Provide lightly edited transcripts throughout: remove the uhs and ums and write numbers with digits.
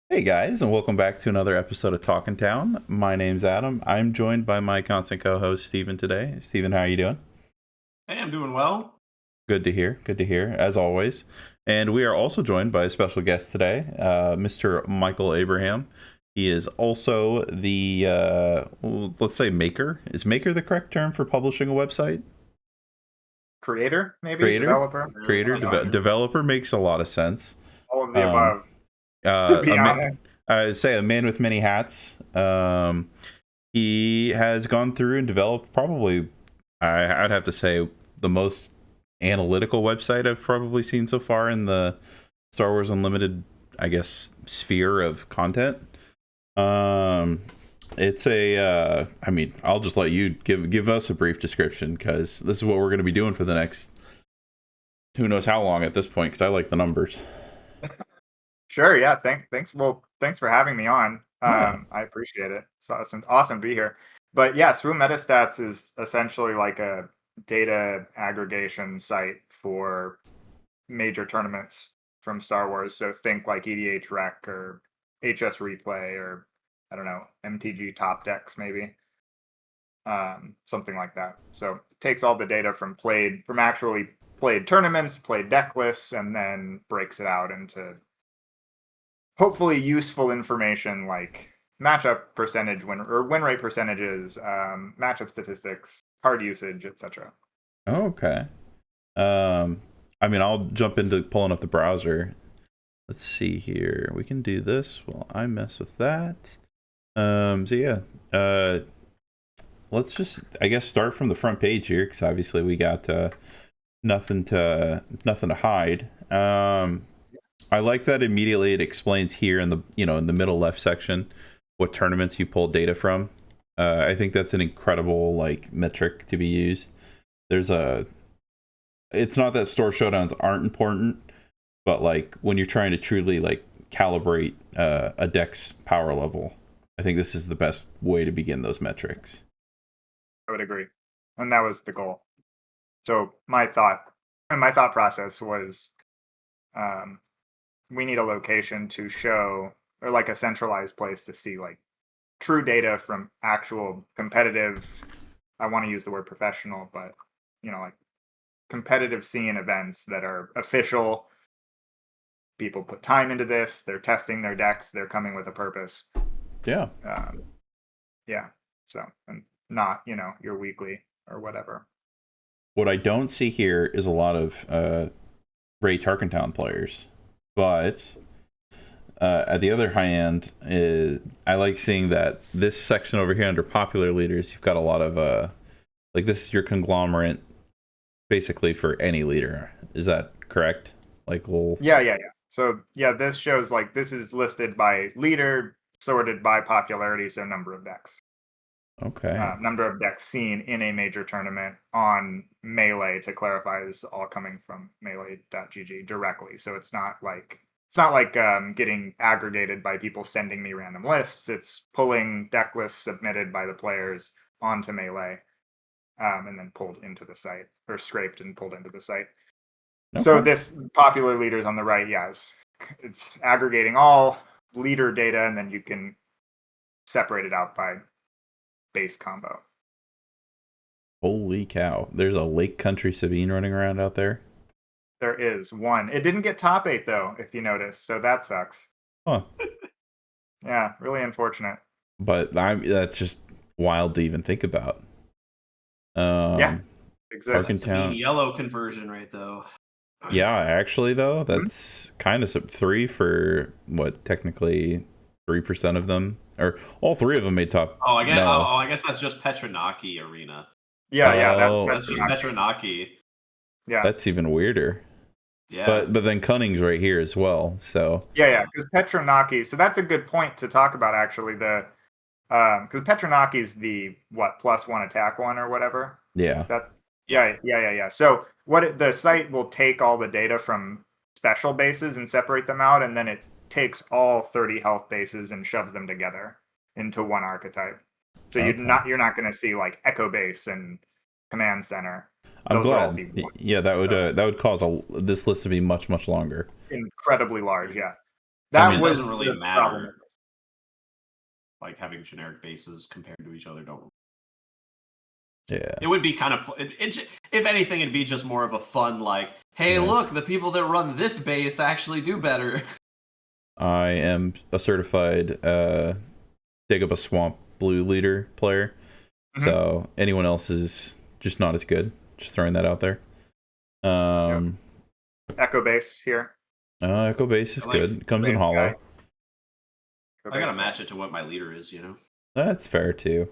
Hey guys, and welcome back to another episode of Talkin' Town. My name's Adam. I'm joined by my constant co-host Steven today. Steven, how are you doing? Hey, I'm doing well. Good to hear. Good to hear, as always. And we are also joined by a special guest today, Mr. Michael Abraham. He is also the, let's say, maker. Is maker the correct term for publishing a website? Creator, maybe Creator, developer, Designer. developer makes a lot of sense. all of the Um, above. To be a ma- honest, I'd say a man with many hats. He has gone through and developed probably, I'd have to say, the most analytical website I've probably seen so far in the Star Wars Unlimited, I guess, sphere of content. Um, it's I mean, I'll just let you give us a brief description because this is what we're going to be doing for the next who knows how long at this point because I like the numbers. sure, yeah. Thanks. Well, thanks for having me on. Yeah. I appreciate it. It's awesome to be here. But yeah, Swoop Metastats is essentially like a data aggregation site for major tournaments from Star Wars. So think like EDH Rec or HS Replay or I don't know MTG Top Decks maybe. Something like that. So it takes all the data from actually played tournaments, played deck lists, and then breaks it out into hopefully useful information like matchup percentage win rate percentages, matchup statistics, card usage, etc. Okay. Um, I mean, I'll jump into pulling up the browser. Let's see here. We can do this while I mess with that. So yeah. Let's just, I guess, start from the front page here because obviously we got nothing to hide. I like that immediately it explains here in the in the middle left section what tournaments you pulled data from. I think that's an incredible like metric to be used. There's a It's not that store showdowns aren't important, but like when you're trying to truly like calibrate a deck's power level, I think this is the best way to begin those metrics. I would agree, and that was the goal. So my thought process was, um, we need a location to show, or like a centralized place to see like true data from actual competitive. I want to use the word professional, but like competitive scene events that are official. People put time into this. They're testing their decks. They're coming with a purpose. Yeah. Um, yeah. So, and not your weekly or whatever. What I don't see here is a lot of Ray Tarkentown players, but at the other high end, I like seeing that this section over here under popular leaders, you've got a lot of like this is your conglomerate basically for any leader. Is that correct? Like, well, Yeah. So yeah, this shows like this is listed by leader, sorted by popularity, so number of decks. okay, Number of decks seen in a major tournament on Melee, to clarify, is all coming from melee.gg directly. So it's not like getting aggregated by people sending me random lists. It's pulling deck lists submitted by the players onto Melee, and then pulled into the site, or scraped and pulled into the site. So okay. this popular leaders on the right, yes, it's aggregating all leader data, and then you can separate it out by base combo. Holy cow! There's a Lake Country Sabine running around out there. There is one. It didn't get top 8 though, if you notice, so that sucks. Huh. Yeah, really unfortunate. But that's just wild to even think about. Yeah, Um, exists. That's the Tarkentown. yellow conversion right though. Yeah, actually, though, Mhm. that's kind of sub three for what technically 3% of them, or all three of them made top. No. I guess that's just Petronaki Arena. Yeah, Oh, That's just Petronaki. yeah, that's even weirder. Yeah. But then Cunning's right here as well. So because Petronaki. So that's a good point to talk about, actually. Because Petronaki is the what, +1 attack one or whatever. yeah. Is that Yeah. yeah. So the site will take all the data from special bases and separate them out, and then it takes all 30 health bases and shoves them together into one archetype. So Okay. you're not going to see like Echo Base and Command Center. I'm Those would all glad. be one. Yeah, So that would cause this list to be much longer. incredibly large. Yeah, That mean, it was doesn't really the problem. matter. Like having generic bases compared to each other don't. Yeah. It would be kind of if anything, it'd be just more of a fun like, hey, Yeah. look, the people that run this base actually do better. I am a certified dig up a swamp blue leader player, so anyone else is just not as good. Just throwing that out there. Echo base here. Echo base is good. It comes in hollow. I gotta match it to what my leader is, you know. That's fair too.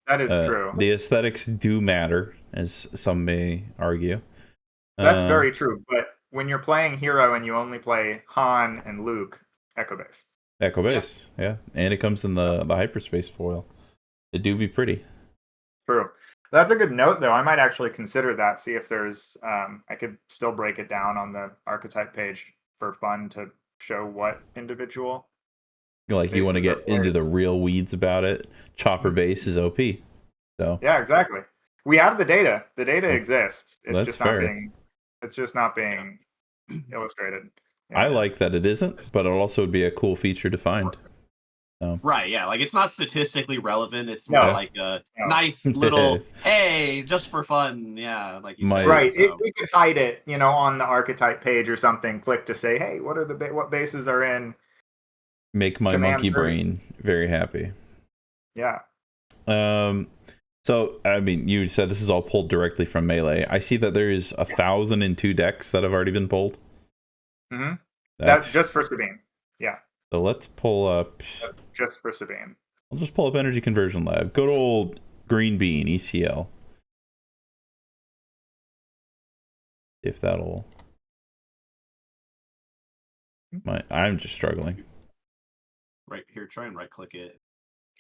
That is true. The aesthetics do matter, as some may argue. That's very true. But when you're playing hero and you only play Han and Luke, Echo base. Echo base, yeah. And it comes in the hyperspace foil. It do be pretty. True. That's a good note, though. I might actually consider that. See if there's. I could still break it down on the archetype page for fun to show what individual. Like you want to get into the real weeds about it. Chopper base is OP. So yeah, exactly. We have the data. The data exists. It's that's just fair. not being. It's just not being illustrated. Yeah. I like that it isn't, but it also would be a cool feature to find. So. Right, yeah, like it's not statistically relevant. It's more like a nice little, hey, just for fun, yeah, like you said. Right, so. you could hide it, you know, on the archetype page or something. Click to say, hey, what are what bases are in? Make my monkey brain very happy. Yeah. So I mean, you said this is all pulled directly from Melee. I see that there is 1,002 decks that have already been pulled. Mm-hmm. That's just for Sabine. Yeah. So let's pull up. Just for Sabine. I'll just pull up Energy Conversion Lab. Good old Green Bean ECL. If that'll. I'm just struggling. Right here, try and right click it.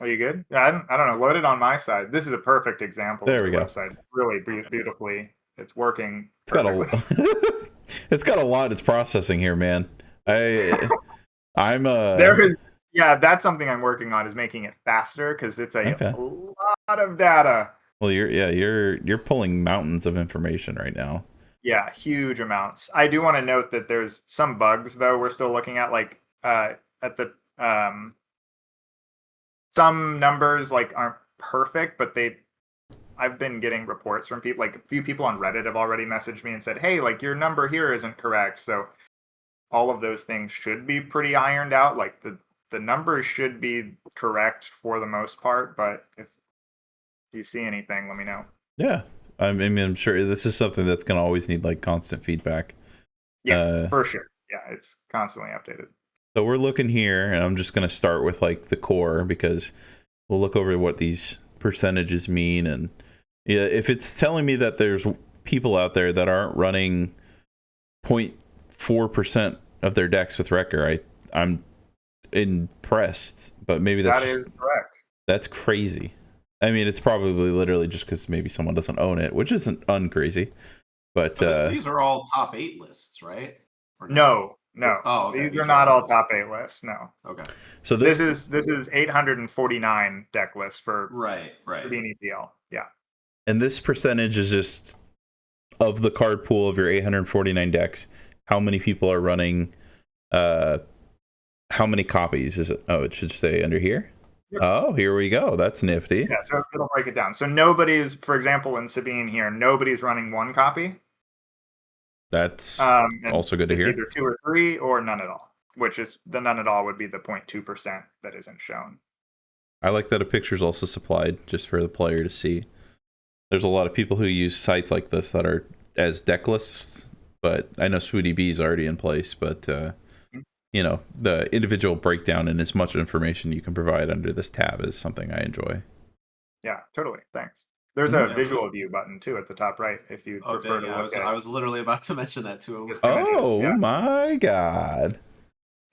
Are you good? Yeah, I don't know. Load it on my side. This is a perfect example there of we the go. website. Really beautifully. It's working. It's got it's got a lot it's processing here, man. I'm there is that's something I'm working on, is making it faster, because it's a lot of data. Well, you're pulling mountains of information right now. Yeah, huge amounts. I do want to note that there's some bugs, though, we're still looking at, like at the some numbers like aren't perfect, but I've been getting reports from people, like a few people on Reddit have already messaged me and said, hey, like your number here isn't correct. So all of those things should be pretty ironed out. Like the numbers should be correct for the most part, but if you see anything, let me know. Yeah. I mean, I'm sure this is something that's going to always need like constant feedback. Yeah, for sure. Yeah, it's constantly updated. So we're looking here, and I'm just going to start with like the core, because we'll look over what these percentages mean. And yeah, if it's telling me that there's people out there that aren't running 0.4% of their decks with Wrecker, I'm impressed. But maybe that is correct. That's crazy. I mean, it's probably literally just because maybe someone doesn't own it, which isn't uncrazy. But these are all top 8 lists, right? No. Oh, okay. These are not all top 8 lists. No. Okay. So this is 849 deck lists for right. Sabine ECL. Yeah. And this percentage is just of the card pool of your 849 decks. How many people are running? How many copies is it? Oh, it should stay under here. Yep. Oh, here we go. That's nifty. Yeah, so it'll break it down. So nobody's, for example, in Sabine here, nobody's running 1 copy. That's also good to hear. It's either 2 or 3 or none at all, which is the none at all would be the 0.2% that isn't shown. I like that a picture is also supplied just for the player to see. There's a lot of people who use sites like this that are as deck lists, but I know SwooDB is already in place, but you know, the individual breakdown and as much information you can provide under this tab is something I enjoy. Yeah, totally. Thanks. There's a visual view button too at the top right if you prefer to look at it. I was literally about to mention that too. My God.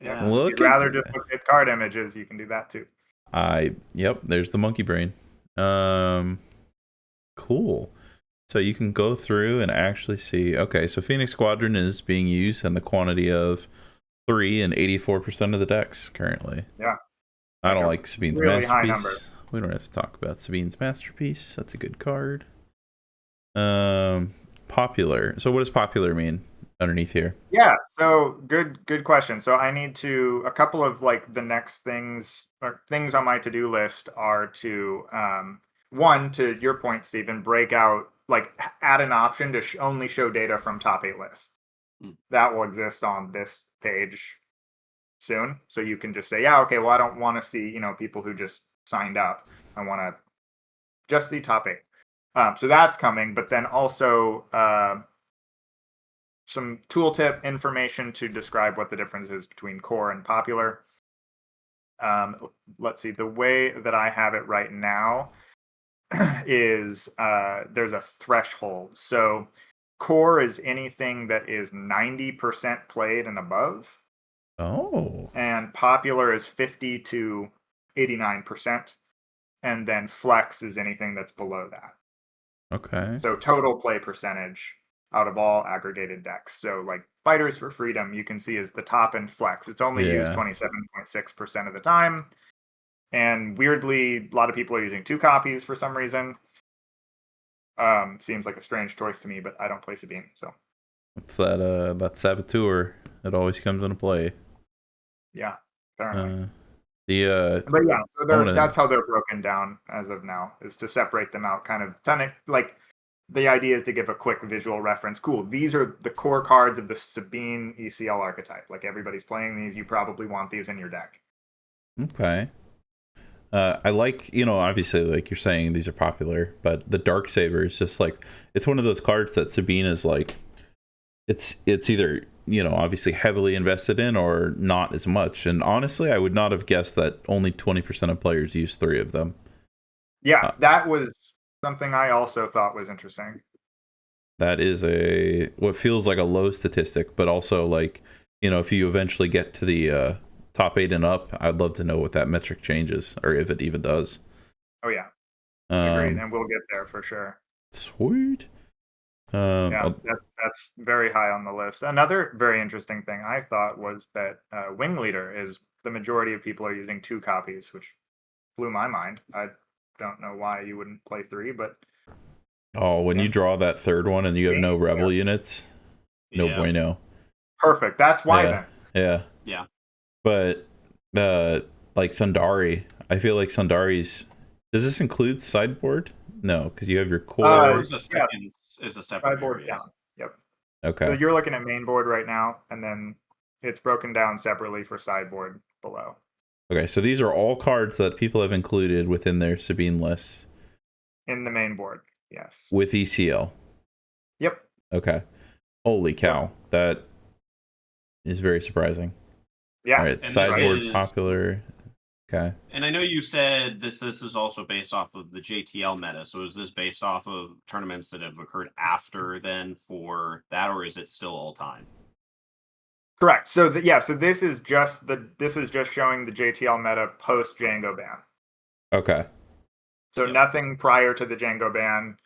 Yeah. If you'd rather just look at card images, you can do that too. Yep, there's the monkey brain. Cool. So you can go through and actually see, okay, so Phoenix Squadron is being used in the quantity of 3 and 84% of the decks currently. Yeah. I don't like Sabine's really Masterpiece. High number. We don't have to talk about Sabine's Masterpiece. That's a good card. Popular. So what does popular mean? underneath here? Yeah, so good question. So I need to, a couple of like the next things or things on my to-do list are to one, to your point, Stephen, break out, like add an option to only show data from top 8 lists. That will exist on this page soon. So you can just say, yeah, okay, well, I don't want to see, people who just signed up. I want to just see top 8. So that's coming, but then also some tooltip information to describe what the difference is between core and popular. Let's see, the way that I have it right now is there's a threshold. So core is anything that is 90% played and above. Oh. And popular is 50 to 89%. And then flex is anything that's below that. Okay. So total play percentage out of all aggregated decks. So like Fighters for Freedom, you can see is the top in flex. It's only used 27.6% of the time. And weirdly, a lot of people are using 2 copies for some reason. Seems like a strange choice to me, but I don't play Sabine, so. It's that Saboteur that always comes into play. Yeah, apparently. But yeah, so that's how they're broken down as of now, is to separate them out, kind of like the idea is to give a quick visual reference. Cool, these are the core cards of the Sabine ECL archetype. Like everybody's playing these, you probably want these in your deck. Okay. I like, obviously, like you're saying, these are popular, but the Darksaber is just like, it's one of those cards that Sabine is like, it's either, obviously heavily invested in or not as much. And honestly, I would not have guessed that only 20% of players use 3 of them. Yeah, that was something I also thought was interesting. That is what feels like a low statistic, but also like, if you eventually get to the top 8 and up, I'd love to know what that metric changes, or if it even does. Oh yeah, agreed, and we'll get there for sure. Sweet. Yeah, that's very high on the list. Another very interesting thing I thought was that Wing Leader is the majority of people are using 2 copies, which blew my mind. I don't know why you wouldn't play 3, but when you draw that 3rd one and you have no rebel units, no bueno. Perfect. That's why then. Yeah. But like Sundari, I feel like Sundari's. Does this include sideboard? No, because you have your core. Is a separate sideboard down. Yep. Okay. So you're looking at main board right now, and then it's broken down separately for sideboard below. Okay, so these are all cards that people have included within their Sabine lists. In the main board, yes. With ECL. Yep. Okay. Holy cow. Yep. That is very surprising. Yeah. All right, sideboard popular. Okay. And I know you said this is also based off of the JTL meta. So is this based off of tournaments that have occurred after then for that, or is it still all time? Correct. So so this is just showing the JTL meta post Django ban. Okay. So nothing prior to the Django ban.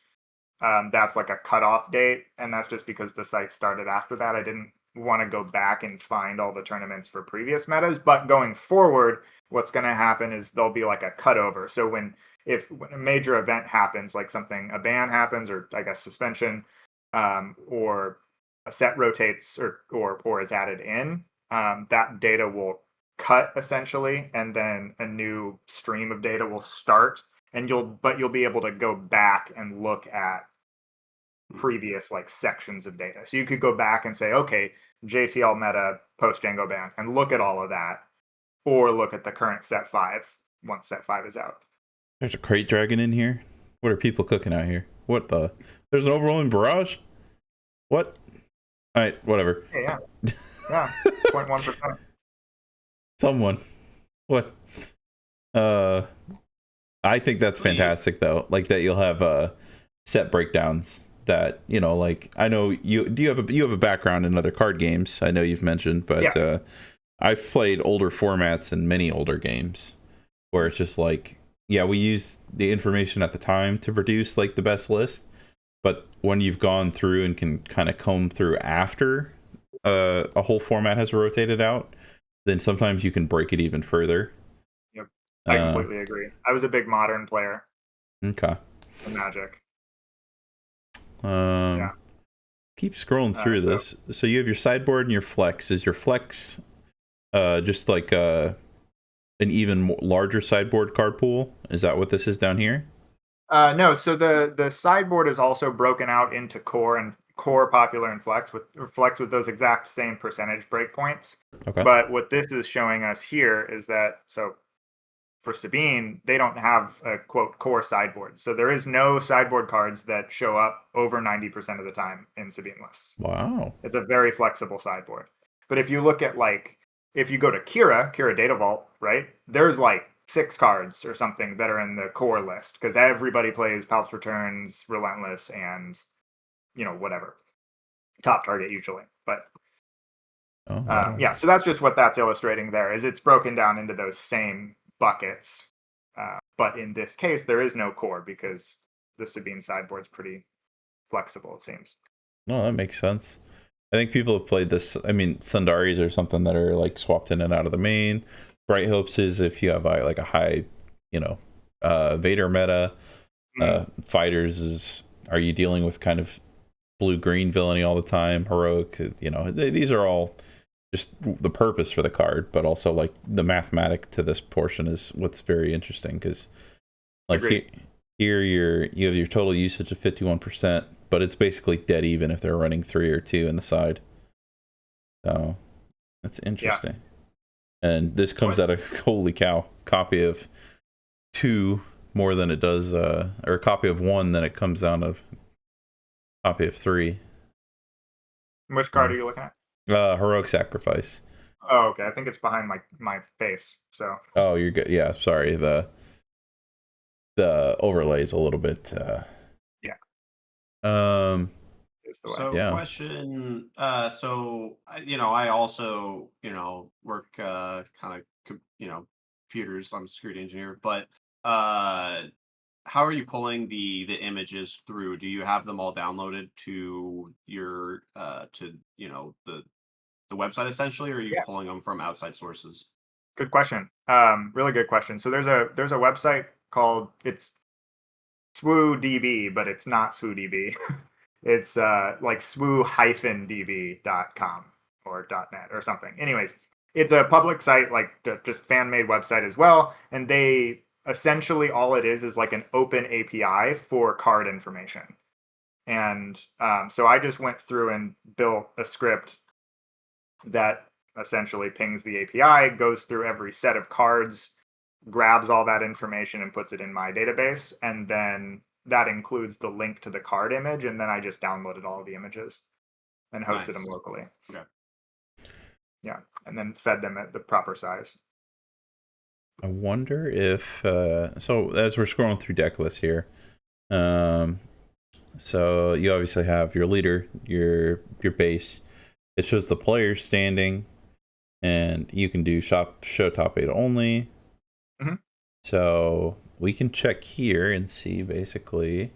That's like a cutoff date, and that's just because the site started after that. I didn't want to go back and find all the tournaments for previous metas, but going forward, what's going to happen is there'll be like a cutover. So when a major event happens, like a ban happens, or I guess suspension, or a set rotates or is added in, that data will cut essentially, and then a new stream of data will start, and you'll be able to go back and look at previous like sections of data. So you could go back and say, okay, JTL meta post Django ban, and look at all of that, or look at the current set 5 once set 5 is out. There's a crate dragon in here. What are people cooking out here? What the? There's an overwhelming barrage? What? All right, whatever. Yeah. 0.1%. Someone. What? I think that's fantastic though. Like that you'll have set breakdowns that, like I know you have a background in other card games. I know you've mentioned, but I've played older formats and many older games where it's just like, we use the information at the time to produce like the best list, but when you've gone through and can kind of comb through after a whole format has rotated out, then sometimes you can break it even further. Yep, I completely agree. I was a big Modern player. Okay. In Magic. keep scrolling through this. So you have your sideboard and your flex. Is your flex just like an even larger sideboard card pool? Is that what this is down here? No, so the sideboard is also broken out into core and core, popular, and flex with those exact same percentage breakpoints. Okay. But what this is showing us here is that for Sabine, they don't have a quote core sideboard. So there is no sideboard cards that show up over 90% of the time in Sabine lists. Wow. It's a very flexible sideboard. But if you look at if you go to Kira Data Vault, right? There's 6 cards or something that are in the core list because everybody plays Palps Returns, Relentless, and whatever. Top target usually. But yeah, so that's just what that's illustrating there is it's broken down into those same buckets. But in this case, there is no core because the Sabine sideboard's pretty flexible, it seems. No, that makes sense. I think people have played this. I mean, Sundaris or something that are swapped in and out of the main. Bright Hopes is if you have a high, Vader meta. Fighters is, are you dealing with kind of blue-green villainy all the time? Heroic, these are all just the purpose for the card, but also the mathematic to this portion is what's very interesting because here you have your total usage of 51%, but it's basically dead even if they're running 3 or 2 in the side. So that's interesting. Yeah. And this comes out of, holy cow, copy of 2 more than it does, or a copy of 1 than it comes down of copy of 3. Which card are you looking at? Heroic Sacrifice. Oh, okay. I think it's behind my face. So. Oh, you're good. Yeah, sorry. The overlay is a little bit. Yeah. So question. So I also work kind of computers. I'm a security engineer, but how are you pulling the images through? Do you have them all downloaded to your the website essentially, or are you pulling them from outside sources? Good question. Really good question. So there's a website called it's SWODB, but it's not SWODB. It's SWO-DB.com or .net or something. Anyways, it's a public site, just fan-made website as well, and they essentially all it is an open API for card information. And so I just went through and built a script that essentially pings the API, goes through every set of cards, grabs all that information and puts it in my database. And then that includes the link to the card image. And then I just downloaded all of the images and hosted them locally. Okay. Yeah. And then fed them at the proper size. I wonder if, so as we're scrolling through deck lists here, so you obviously have your leader, your base. It shows the players standing, and you can do show top 8 only. Mm-hmm. So we can check here and see basically.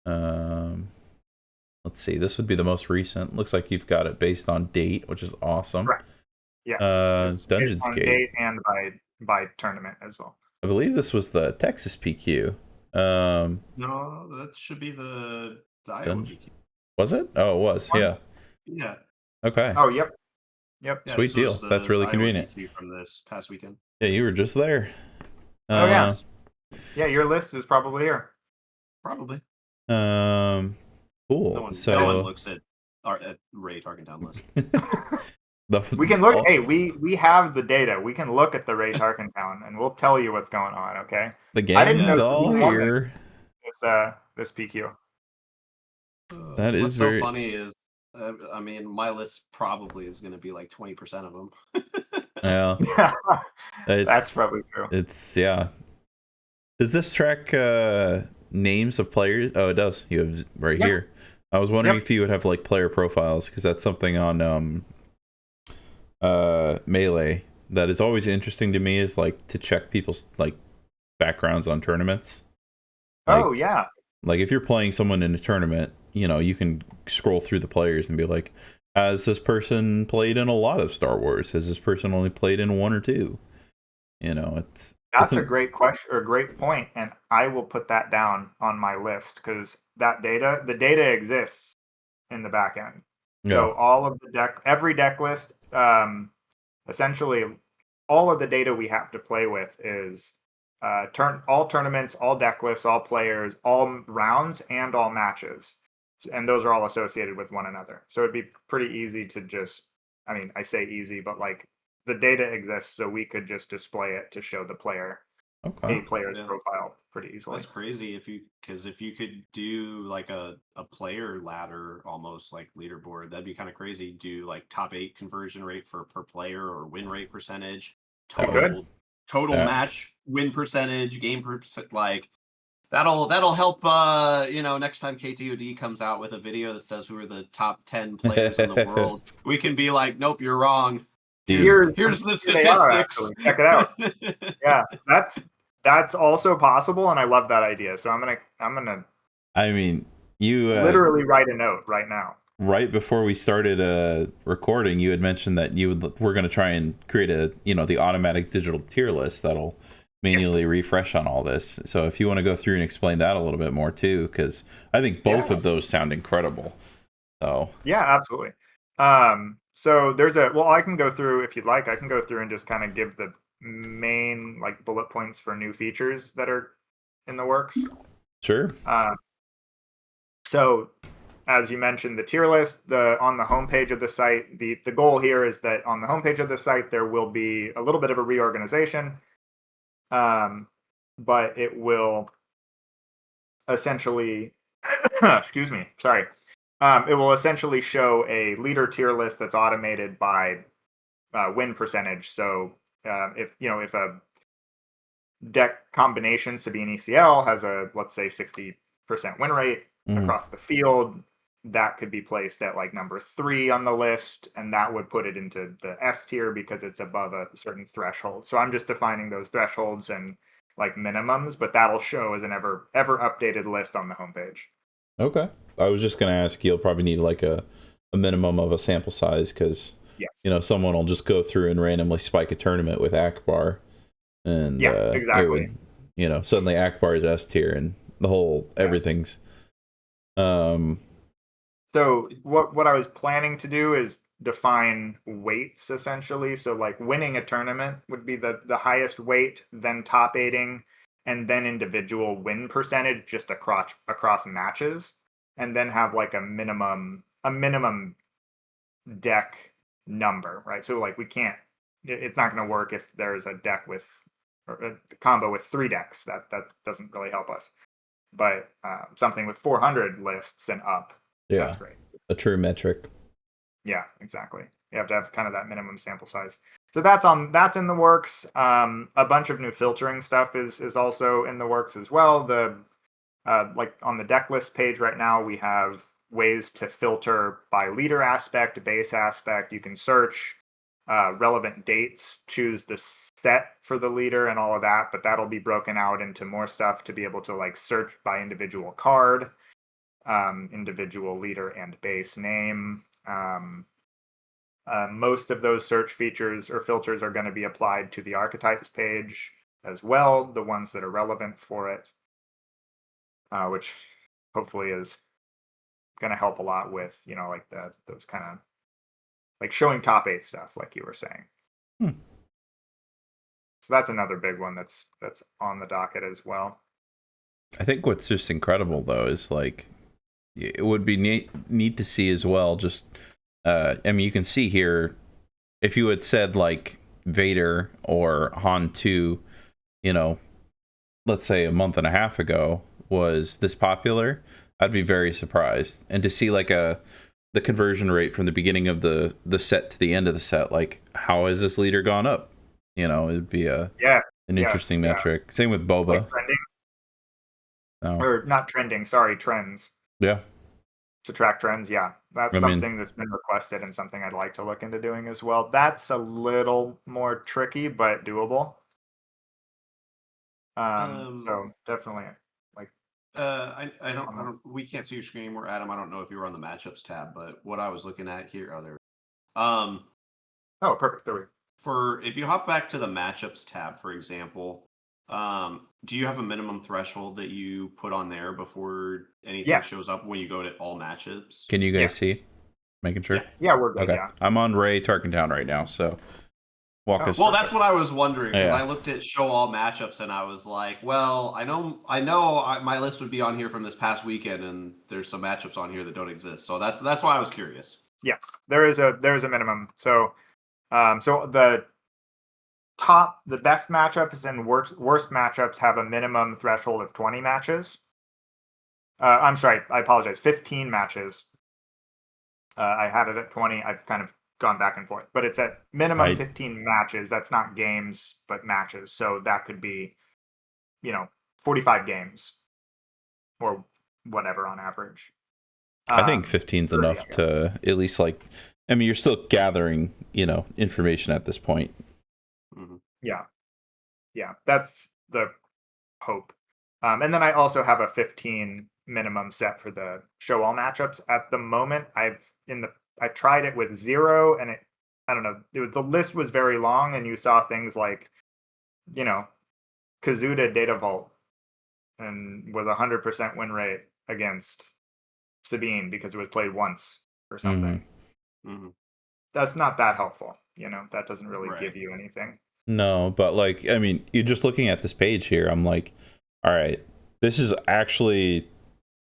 Let's see. This would be the most recent. Looks like you've got it based on date, which is awesome. Right. Yes. Dungeons on Gate date and by tournament as well. I believe this was the Texas PQ. No, that should be the Iowa PQ. Was it? Oh, it was. Yeah. Yeah. Okay. Oh, yep. Yeah, sweet deal. That's really convenient. From this past weekend. Yeah, you were just there. Oh yeah. Yeah, your list is probably here. Probably. Cool. No one looks at Ray Tarkentown list. We can look. Hey, we have the data. We can look at the Ray Tarkentown, and we'll tell you what's going on. Okay. The game is all here. This PQ. That is what's so funny is, I mean, my list probably is going to be 20% of them. Yeah. That's probably true. It's Does this track names of players? Oh, it does. You have right here. I was wondering if you would have player profiles, because that's something on Melee that is always interesting to me, is to check people's backgrounds on tournaments. Oh yeah. If you're playing someone in a tournament, you can scroll through the players and be like, has this person played in a lot of Star Wars? Has this person only played in 1 or 2? That's a great question or great point, and I will put that down on my list, because the data exists. in the back end. Yeah. So all of the every deck list, essentially all of the data we have to play with is all tournaments, all deck lists, all players, all rounds, and all matches. And those are all associated with one another. So it'd be pretty easy to just, I mean, I say easy, but like the data exists, so we could just display it to show the player Okay. a player's Yeah. profile pretty easily. That's crazy because if you could do like a player ladder, almost like leaderboard, that'd be kind of crazy. Do like top 8 conversion rate for per player or win rate percentage, That would- total Yeah. match win percentage, game percent, like that'll help next time KTOD comes out with a video that says who are the top 10 players in the world, we can be like, nope, you're wrong. Dude. Here's the Here they are, statistics. actually. Check it out. Yeah, that's also possible, and I love that idea. So I'm gonna I mean, you literally write a note right now. right before we started recording, you had mentioned that we're going to try and create the automatic digital tier list that'll manually refresh on all this. So if you want to go through and explain that a little bit more too, because I think both of those sound incredible. So yeah, absolutely. So there's I can go through if you'd like. I can go through and just kind of give the main like bullet points for new features that are in the works. sure. So as you mentioned, the tier list, on the homepage of the site, the goal here is that on the homepage of the site there will be a little bit of a reorganization, but it will essentially, excuse me, sorry, it will essentially show a leader tier list that's automated by win percentage. So if a deck combination Sabine ECL has a, let's say, 60% win rate across the field, that could be placed at like number 3 on the list, and that would put it into the S tier because it's above a certain threshold. So I'm just defining those thresholds and like minimums, but that'll show as an ever updated list on the homepage. Okay. I was just going to ask, you'll probably need like a minimum of a sample size because, yes, someone will just go through and randomly spike a tournament with Akbar. And exactly. it would, suddenly Akbar is S tier and the whole everything's. So what I was planning to do is define weights essentially. So like winning a tournament would be the highest weight, then top eighting, and then individual win percentage just across matches, and then have like a minimum deck number, right? So like it's not going to work if there's a deck with or a combo with 3 decks. That doesn't really help us. But something with 400 lists and up, that's great. A true metric. Yeah, exactly. You have to have kind of that minimum sample size. So that's in the works. A bunch of new filtering stuff is also in the works as well. Like on the deck list page right now, we have ways to filter by leader aspect, base aspect. You can search relevant dates, choose the set for the leader and all of that, but that'll be broken out into more stuff to be able to like search by individual card, individual leader and base name. Most of those search features or filters are going to be applied to the archetypes page as well, the ones that are relevant for it, which hopefully is going to help a lot with, like those kind of like showing top 8 stuff, like you were saying. So that's another big one that's on the docket as well. I think what's just incredible though is like it would be neat to see as well. Just I mean, you can see here if you had said like Vader or Han 2, let's say a month and a half ago was this popular, I'd be very surprised. And to see like the conversion rate from the beginning of the set to the end of the set, like how has this leader gone up? It'd be an interesting metric. Same with Boba. Like trending. Or not trending, sorry, trends. Yeah. To track trends, yeah. That's something that's been requested and something I'd like to look into doing as well. That's a little more tricky, but doable. So definitely like I don't we can't see your screen anymore, Adam. I don't know if you were on the matchups tab, but what I was looking at here, oh, perfect. There we go. For if you hop back to the matchups tab, for example, Do you have a minimum threshold that you put on there before anything Yeah. shows up when you go to all matchups? Can you guys Yes. see? Making sure. Yeah. Yeah, we're good. Okay. Yeah. I'm on Ray Tarkentown right now, so walk Oh, us. Well, that's what I was wondering because Yeah. I looked at show all matchups and I was like, well, my list would be on here from this past weekend, and there's some matchups on here that don't exist. So that's why I was curious. Yes, there is a minimum. So so the best matchups and worst matchups have a minimum threshold of 20 matches. I'm sorry, I apologize. 15 matches. I had it at 20. I've kind of gone back and forth, but it's at minimum 15 matches. That's not games, but matches. So that could be, 45 games or whatever on average. I think 15's enough to at least I mean, you're still gathering, information at this point. Mm-hmm. Yeah, that's the hope. And then I also have a 15 minimum set for the show all matchups. At the moment, I tried it with 0, and I don't know, the list was very long, and you saw things like, Kazuda Data Vault and was 100% win rate against Sabine because it was played once or something. Mm-hmm. That's not that helpful. That doesn't really Right. give you anything. No, but I mean, you're just looking at this page here. I'm like, all right, this is actually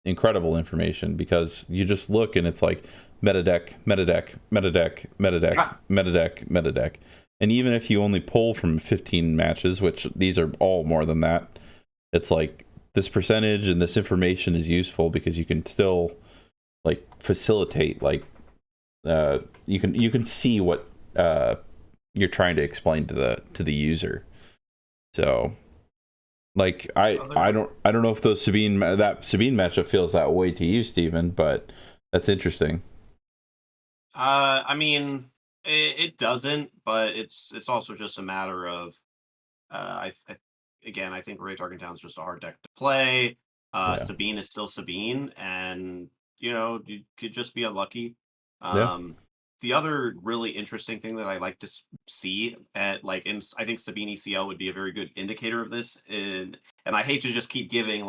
incredible information because you just look and it's like metadeck, metadeck, metadeck, metadeck, Yeah. metadeck, metadeck. And even if you only pull from 15 matches, which these are all more than that, it's like this percentage and this information is useful because you can still facilitate you can see what you're trying to explain to the user. So I don't know if that Sabine matchup feels that way to you, Steven, but that's interesting. I mean, it doesn't, but it's also just a matter of I think Ray Tarkentown's just a hard deck to play. Yeah. Sabine is still Sabine, and you could just be unlucky. Yeah. The other really interesting thing that I like to see I think Sabine ECL would be a very good indicator of this. And I hate to just keep giving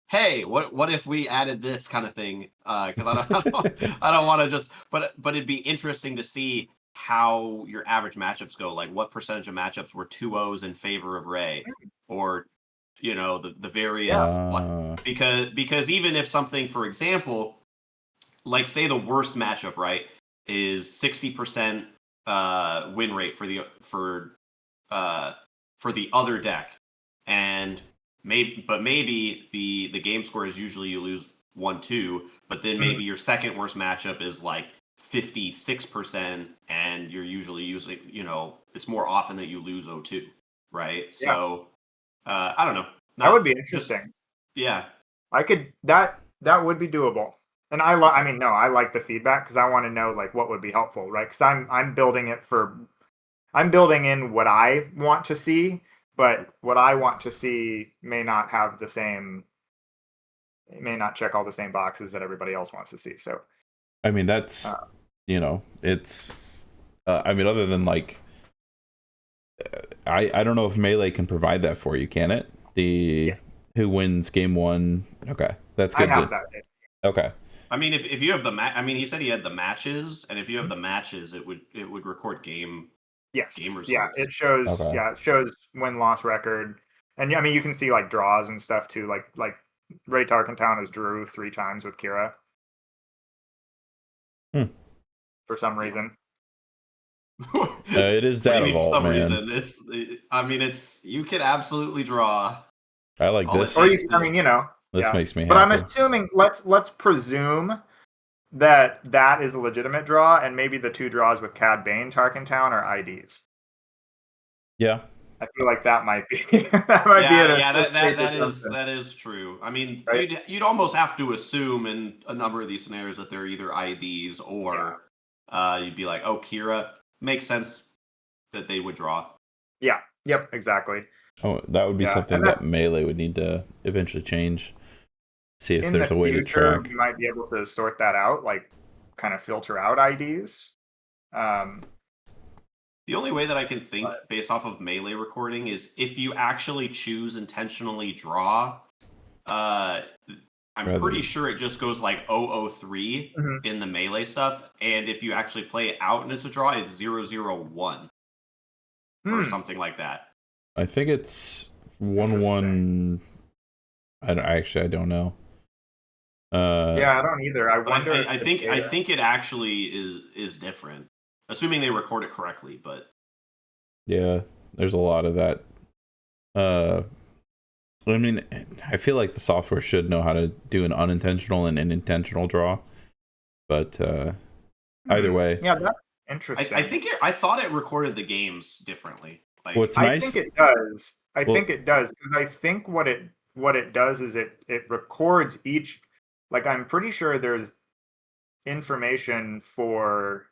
hey, what if we added this kind of thing? Because I don't want to just, but it'd be interesting to see how your average matchups go. Like what percentage of matchups were 2-0s in favor of Ray, or the various because even if something, for example, like say the worst matchup, right, is 60% win rate for the other deck, and maybe the game score is usually you lose 1-2, but then maybe your second worst matchup is 56%, and you're usually using it's more often that you lose 0-2, right? Yeah. So I don't know. That would be interesting. Yeah. I could that would be doable. And I like the feedback because I want to know what would be helpful, right? Because I'm building in what I want to see, but what I want to see may not have it may not check all the same boxes that everybody else wants to see. So I mean that's it's I mean other than I don't know if Melee can provide that for you, can it? Who wins game 1? Okay, that's good. I have that. Okay. I mean, if you have he said he had the matches, and if you have the matches, it would record game. Yes. Game results. Yeah, it shows. Okay. Yeah, it shows win-loss record, and I mean you can see draws and stuff too. Like Ray Tarkentown has drew 3 times with Kira. For some reason. It is data vault, for some man. reason. It's you can absolutely draw. I like this. Or this makes me happy. But I'm assuming let's presume that is a legitimate draw, and maybe the 2 draws with Cad Bane Tarkentown are IDs. Yeah. I feel like that might be that is true. I mean, right? you'd almost have to assume in a number of these scenarios that they're either IDs or you'd be like, oh, Kira, makes sense that they would draw. Yeah. Yep. Exactly. Oh, that would be something that Melee would need to eventually change. See if there's a way to track. You might be able to sort that out, kind of filter out IDs. The The only way that I can think But- based off of melee recording is if you actually choose intentionally draw. I'm Rather pretty than- sure it just goes like 003 Mhm. in the melee stuff, and if you actually play it out and it's a draw, it's 001 or Hmm. something like that. I think it's 1-1. I don't know. Yeah, I don't either. I But wonder. I if the think data- it actually is different, assuming they record it correctly. But yeah, there's a lot of that. I mean, I feel like the software should know how to do an unintentional and an intentional draw, but either way, Yeah, that's interesting. I thought it recorded the games differently. Like, what's I nice. think it does. I Well- think it does because I think what it does is it records each. Like I'm pretty sure there's information for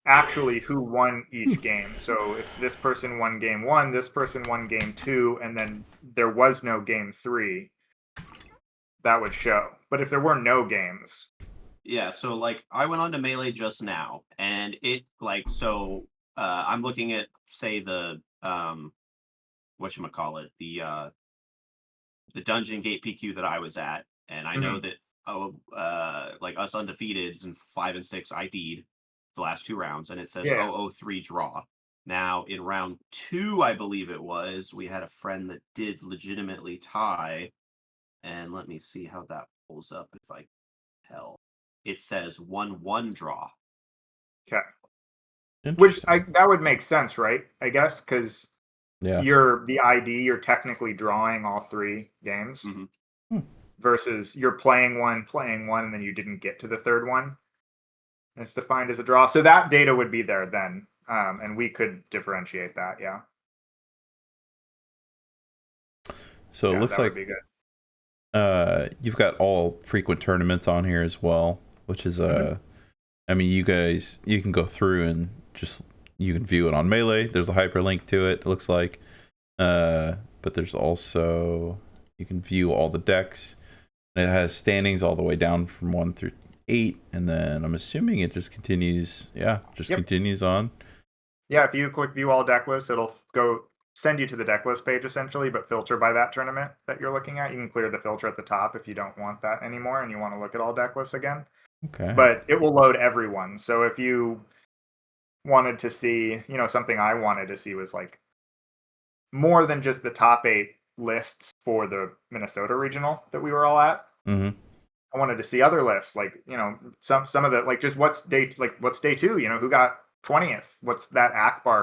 actually who won each game. So if this person won game 1, this person won game 2, and then there was no game 3, that would show. But if there were no games, yeah, so like I went on to Melee just now, and it like so I'm looking at say the whatchamacallit, the Dungeon Gate PQ that I was at, and I know that like us undefeateds in 5 and 6 ID'd the last 2 rounds, and it says Yeah. 003 draw. Now in round 2, I believe it was, we had a friend that did legitimately tie, and let me see how that pulls up if I can tell. It says 1-1 draw. okay. Which Interesting. that would make sense, right? I guess because Yeah. you're the ID, you're technically drawing all 3 games Mhm. versus you're playing one, and then you didn't get to the third one. It's defined as a draw. So that data would be there then. And we could differentiate that. Yeah. So Yeah, it looks that like would be good. you've got all frequent tournaments on here as well, which is I mean, you can go through and just you can view it on Melee. There's a hyperlink to it looks like. But there's also you can view all the decks. And it has standings all the way down from 1 through 8, and then I'm assuming it just continues. Yeah, just Yep. continues on. Yeah, if you click view all deck lists, it'll go send you to the deck list page essentially, but filter by that tournament that you're looking at. You can clear the filter at the top if you don't want that anymore and you want to look at all deck lists again. Okay. But it will load everyone. So if you wanted to see, something I wanted to see was like more than just the top 8 lists for the Minnesota regional that we were all at. Mm-hmm. I wanted to see other lists, like some of the like just what's day 2. Who got 20th? What's that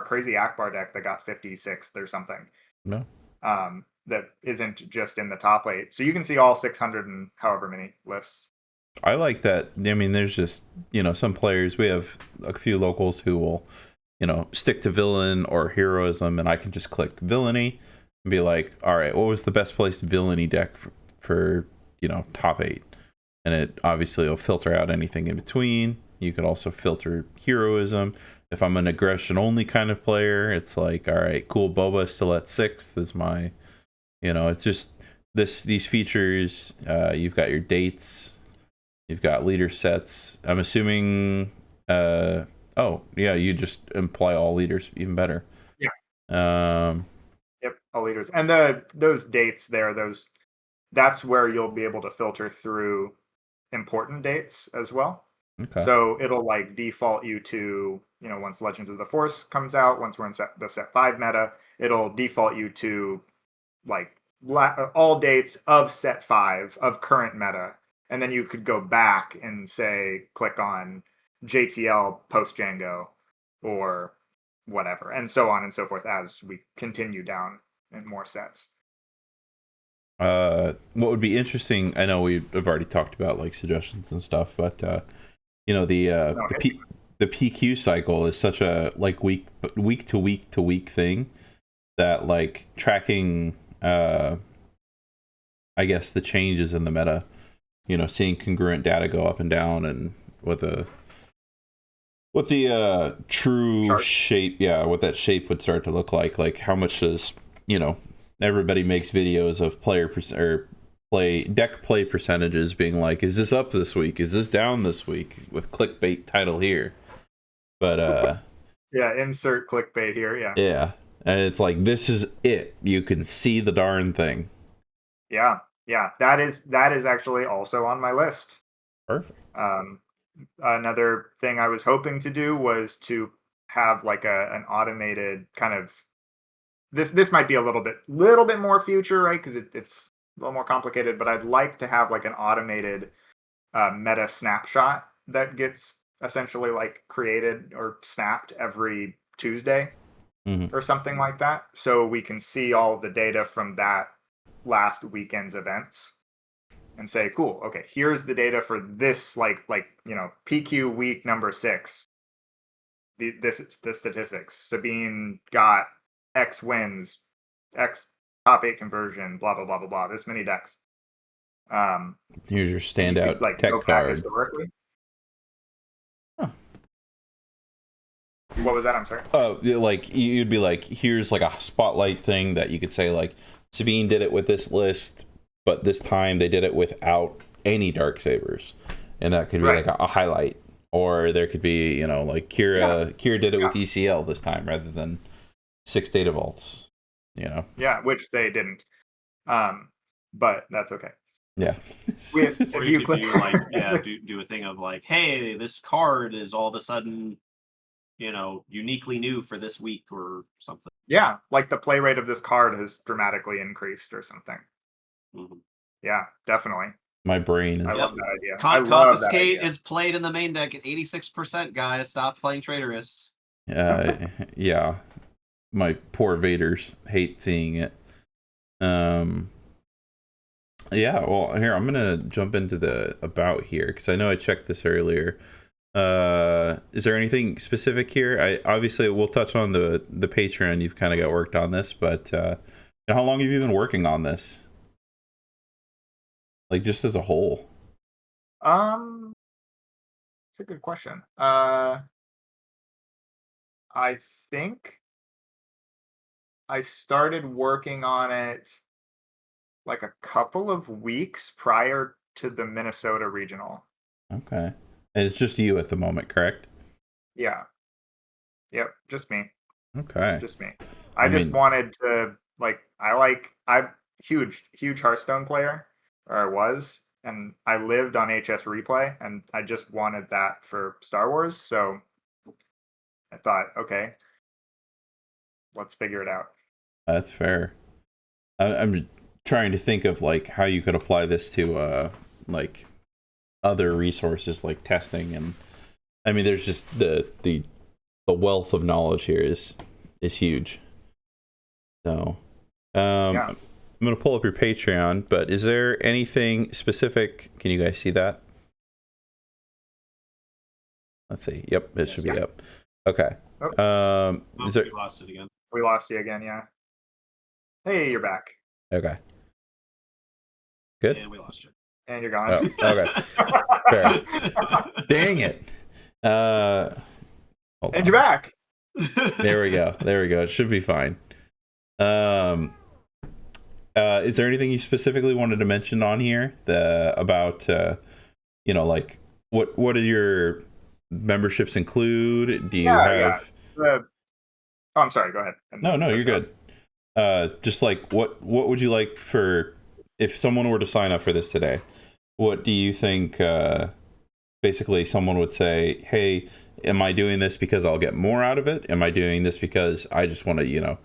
crazy Akbar deck that got 56th or something? No. That isn't just in the top 8. So you can see all 600 and however many lists. I like that. I mean, there's just some players. We have a few locals who will stick to villain or heroism, and I can just click villainy and be like, all right, what was the best placed villainy deck for top 8? And it obviously will filter out anything in between. You could also filter heroism. If I'm an aggression only kind of player, it's like, all right, cool, Boba is still at 6th is my, it's just these features. You've got your dates, you've got leader sets. I'm assuming, oh yeah, you just imply all leaders, even better. Yeah. Yep, all leaders. And those dates there, that's where you'll be able to filter through important dates as well. Okay. So it'll like default you to, once Legends of the Force comes out, once we're in the set 5 meta, it'll default you to like all dates of set 5 of current meta. And then you could go back and say, click on JTL post Django or whatever, and so on and so forth as we continue down in more sets. What would be interesting, I know we've already talked about like suggestions and stuff, but the PQ cycle is such a like week to week thing that like tracking I guess the changes in the meta, seeing congruent data go up and down, and what the true Chart. shape, what that shape would start to look like how much does everybody makes videos of deck play percentages being like, is this up this week, is this down this week, with clickbait title here, but Yeah, insert clickbait here. Yeah. Yeah. And it's like, this is it. You can see the darn thing. Yeah. Yeah. That is actually also on my list. Perfect. Another thing I was hoping to do was to have like an automated kind of this might be a little bit more future, right? Because it's a little more complicated, but I'd like to have like an automated meta snapshot that gets essentially like created or snapped every Tuesday Hmm. or something like that, so we can see all of the data from that last weekend's events and say, cool, okay, here's the data for this, PQ week number 6. This is the statistics. Sabine got X wins, X top 8 conversion, blah blah blah blah blah. This many decks. Here's your And you could standout like tech go back card. historically. Huh. What was that? I'm sorry. Oh, like you'd be like, here's like a spotlight thing that you could say like, Sabine did it with this list, but this time they did it without any dark sabers, and that could be Right. like a highlight. Or there could be, you know, like Kira did it with Yeah. ECL this time rather than 6 data vaults. You know. Yeah, which they didn't. But that's okay. Yeah. Or If you you could click, do like, yeah, do a thing of like, hey, this card is all of a sudden, uniquely new for this week or something. yeah, like the play rate of this card has dramatically increased or something. Mhm. Yeah, definitely. My brain I is. love that idea. I love that Confiscate idea. is played in the main deck at 86%, guys. Stop playing Traitorous. Yeah. My poor Vaders hate seeing it. Yeah, well, here I'm gonna jump into the about here because I know I checked this earlier. Is there anything specific here? I obviously we'll touch on the Patreon. You've kind of got worked on this, but how long have you been working on this? Like just as a whole? It's a good question. I think I started working on it like a couple of weeks prior to the Minnesota regional. Okay, and it's just you at the moment, correct? Yeah. Yep. Just me. Okay, Just me. I I just mean, wanted to I'm huge Hearthstone player, or I was, and I lived on HS Replay, and I just wanted that for Star Wars. So I thought, okay, let's figure it out. that's fair. I'm trying to think of like how you could apply this to like other resources like testing, and I mean there's just the wealth of knowledge here is huge. So Yeah. I'm gonna pull up your Patreon, but is there anything specific? Can you guys see that? Let's see. Yep, it should be up. Okay. Oh, Is there? we lost it again. We lost you again, yeah. Hey, you're back. Okay. Good. And we lost you. And you're gone. Oh, okay. Fair. Dang it. Hold And on. you're back. There we go. There we go. It should be fine. Is there anything you specifically wanted to mention on here about like what do your memberships include? Do you Yeah. have Oh, I'm sorry. Go ahead. No, you're good. Just like what would you like for if someone were to sign up for this today? What do you think basically someone would say, hey, am I doing this because I'll get more out of it? Am I doing this because I just want to,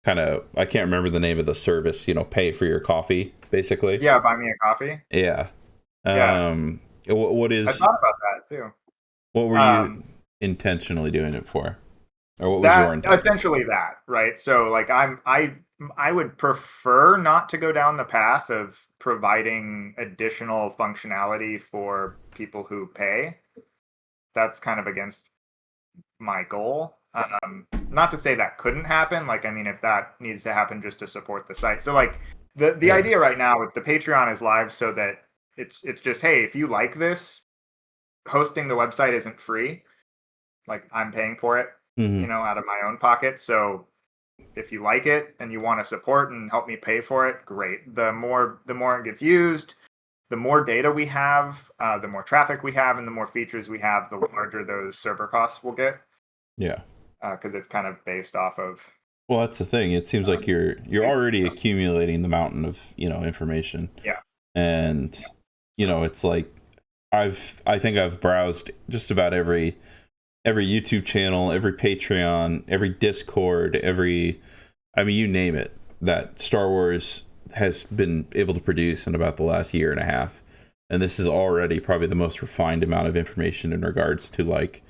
kind of, I can't remember the name of the service, pay for your coffee, basically? Yeah, buy me a coffee. Yeah. Yeah. What I is, thought about that too. what were you intentionally doing it for? Or what was your That intent? essentially that, right? So like I would prefer not to go down the path of providing additional functionality for people who pay. That's kind of against my goal. Not to say that couldn't happen. Like, I mean, if that needs to happen just to support the site. So like the Yeah. idea right now with the Patreon is live so that it's just, hey, if you like this, hosting the website isn't free. Like I'm paying for it, Mhm. out of my own pocket. So if you like it and you want to support and help me pay for it, great. The more it gets used, the more data we have, the more traffic we have, and the more features we have, the larger those server costs will get. Yeah. because it's kind of based off of. Well, that's the thing. It seems like you're already accumulating the mountain of, information. Yeah. And, it's like I think I've browsed just about every YouTube channel, every Patreon, every Discord, you name it, that Star Wars has been able to produce in about the last year and a half. And this is already probably the most refined amount of information in regards to like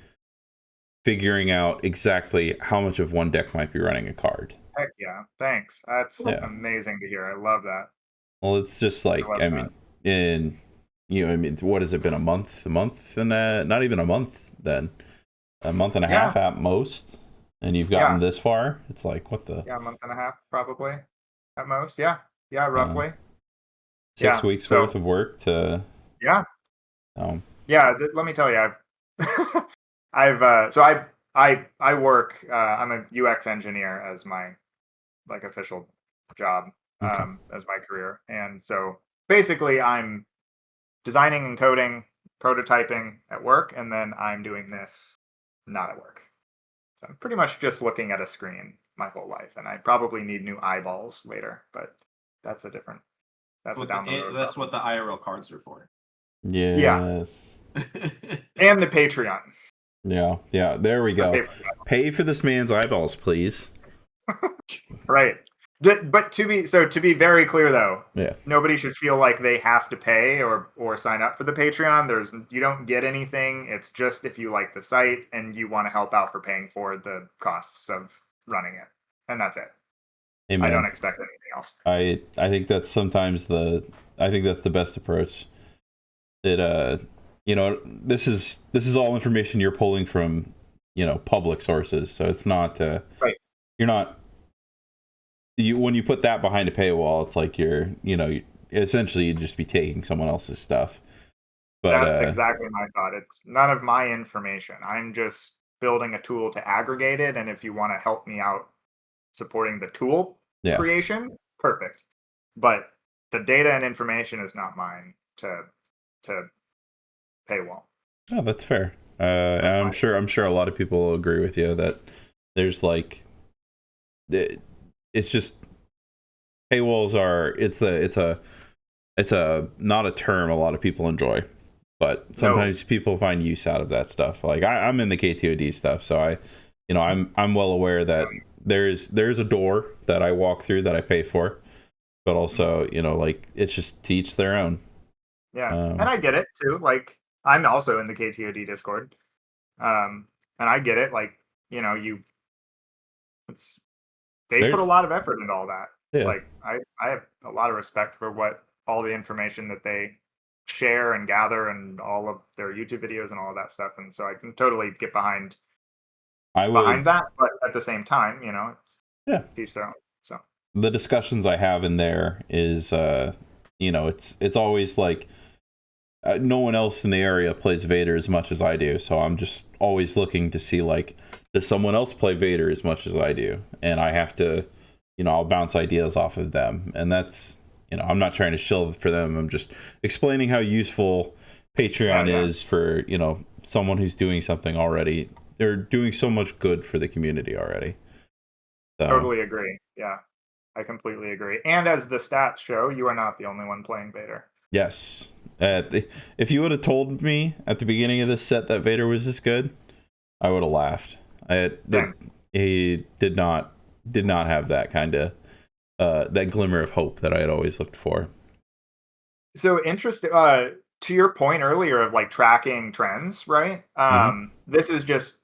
figuring out exactly how much of one deck might be running a card. Heck yeah. Thanks. That's amazing to hear. I love that. Well, it's just like, what has it been, a month and not even a month then, a month and a half at most, and you've gotten this far. It's like, what the? Yeah, a month and a half probably at most. Yeah, roughly. 6 weeks worth of work to. Yeah. Yeah. Let me tell you, I work. I'm a UX engineer as my official job, as my career, and so basically I'm designing and coding, prototyping at work, and then I'm doing this not at work. So I'm pretty much just looking at a screen my whole life, and I probably need new eyeballs later, but that's a different. That's what the IRL cards are for. Yes. And the Patreon. Yeah. There we go. Pay for this man's eyeballs, please. Right. But to be very clear though, nobody should feel like they have to pay or sign up for the Patreon. You don't get anything. It's just if you like the site and you want to help out for paying for the costs of running it, and that's it. Amen. I don't expect anything else. I think that's the best approach. This is all information you're pulling from public sources, so it's not right. You're not. When you put that behind a paywall, it's like essentially you'd just be taking someone else's stuff. But that's exactly my thought. It's none of my information. I'm just building a tool to aggregate it, and if you want to help me out supporting the tool creation, perfect. But the data and information is not mine to paywall. Oh, that's fair. I'm sure a lot of people will agree with you that there's like. It's just paywalls are it's a not a term a lot of people enjoy, but sometimes people find use out of that stuff. Like I'm in the KTOD stuff, so I'm well aware that there's a door that I walk through that I pay for, but also like it's just to each their own. Yeah, and I get it too. Like I'm also in the KTOD Discord, and I get it. Like they put a lot of effort into all that. Yeah. Like I have a lot of respect for what all the information that they share and gather and all of their YouTube videos and all of that stuff. And so I can totally get behind that, but at the same time, teach their own. So the discussions I have in there is it's always like no one else in the area plays Vader as much as I do, so I'm just always looking to see like, does someone else play Vader as much as I do? And I have to, I'll bounce ideas off of them. And that's, I'm not trying to shill for them. I'm just explaining how useful Patreon is for, someone who's doing something already. They're doing so much good for the community already. So. Totally agree. Yeah, I completely agree. And as the stats show, you are not the only one playing Vader. Yes. If you would have told me at the beginning of this set that Vader was this good, I would have laughed. He did not have that kind of that glimmer of hope that I had always looked for. So interesting. To your point earlier of like tracking trends, right? This is just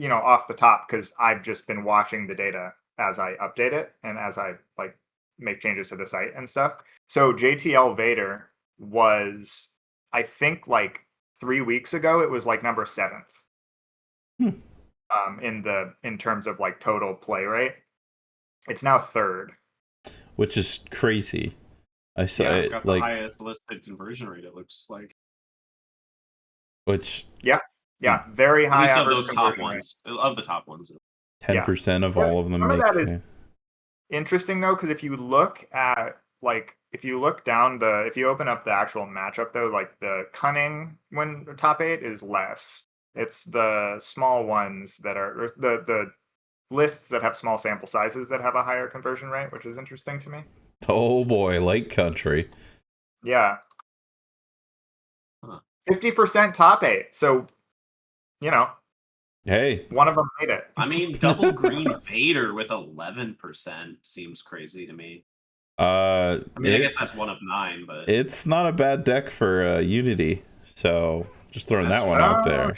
off the top because I've just been watching the data as I update it and as I like make changes to the site and stuff. So JTL Vader was, I think, like 3 weeks ago, it was like number 7th. In terms of like total play rate. It's now 3rd, which is crazy. It's got the highest listed conversion rate, it looks like. Which very high. At least of those top ones, of the top ones. 10% of all of them. Some of that is interesting though, because if you look at if you open up the actual matchup though, like the cunning when top 8 is less. It's the small ones that are the lists that have small sample sizes that have a higher conversion rate, which is interesting to me. Oh boy, Lake Country. Yeah. Huh. 50% top 8. So, Hey, one of them made it. I mean, double green Vader with 11% seems crazy to me. I guess that's 1 of 9, but it's not a bad deck for Unity. So just throwing That's that one true. out Oh, there.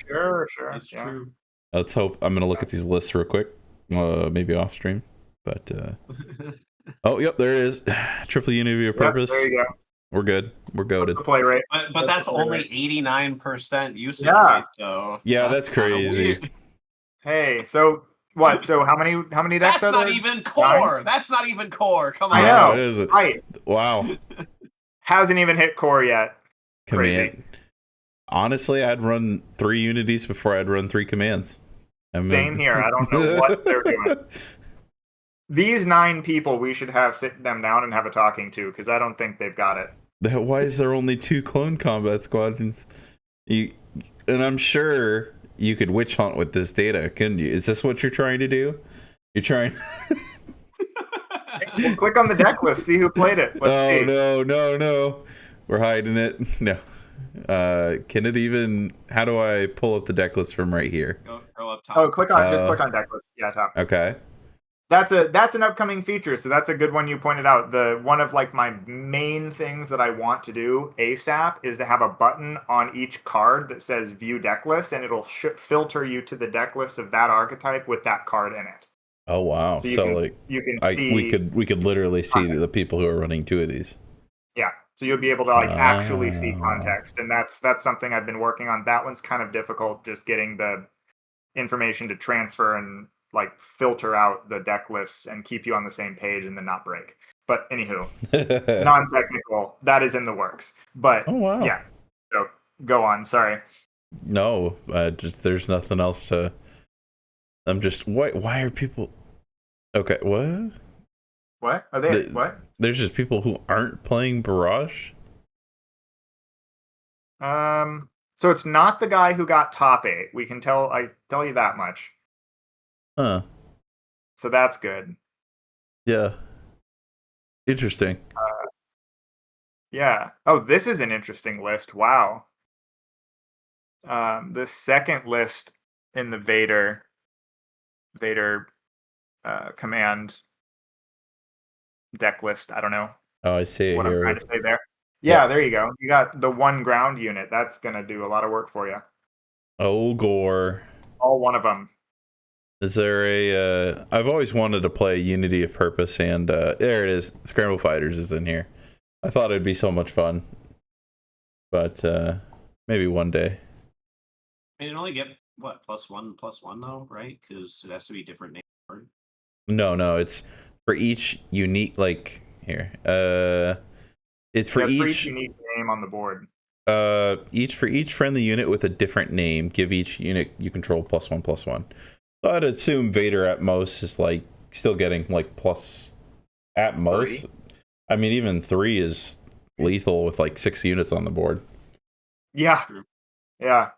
sure. It's Yeah. true. Let's hope. I'm gonna look at these lists real quick, maybe off stream. But oh, yep, there it is. Triple Unity of Yep, Purpose. there you go. We're good. We're goaded. The play rate. But that's only 89% usage Yeah. rate, so Yeah, that's kinda crazy. weird. Hey, so what? So how many decks That's are there? not even core. That's not even core. Come on. I Yeah, know. it isn't. Right. Wow. Hasn't even hit core yet. Crazy. Command. Honestly, I'd run 3 unities before I'd run 3 commands. Same here. I don't know what they're doing. These 9 people, we should have sit them down and have a talking to, because I don't think they've got it. Why is there only 2 clone combat squadrons? And I'm sure you could witch hunt with this data, couldn't you? Is this what you're trying to do? You're trying. Well, click on the deck list, see who played it. Let's see. No. We're hiding it. No. Can it even? How do I pull up the deck list from right here? Go up top. Oh, just click on deck list. Yeah, top. Okay. That's an upcoming feature, so that's a good one you pointed out. One of like my main things that I want to do ASAP is to have a button on each card that says view deck list, and it'll filter you to the deck list of that archetype with that card in it. Oh wow! So you can see, we could literally see the people who are running 2 of these. Yeah, so you'll be able to actually see context, and that's something I've been working on. That one's kind of difficult, just getting the information to transfer and filter out the deck lists and keep you on the same page and then not break. But anywho, non-technical, that is in the works. But oh wow! Yeah, so go on. Sorry. No, just there's nothing else to. I'm just why are people? Okay, what? What are they? What? There's just people who aren't playing Barrage. So it's not the guy who got top 8. We can tell. I tell you that much. Huh. So that's good. Yeah. Interesting. Yeah. Oh, this is an interesting list. Wow. The second list in the Vader command deck list. I don't know Oh, I see what it I'm here. trying to say there. Yeah, there you go. You got the 1 ground unit. That's gonna do a lot of work for you. Oh, Gore. All 1 of them. Is there a? I've always wanted to play Unity of Purpose, and there it is. Scramble Fighters is in here. I thought it'd be so much fun, but maybe one day. And you only get what +1 though, right? Because it has to be different name card. No, it's for each unique here. It's for each unique name on the board. For each friendly unit with a different name, give each unit you control +1/+1. So I'd assume Vader at most is still getting plus at most. 3. I mean, even 3 is lethal with 6 units on the board. Yeah. True. Yeah.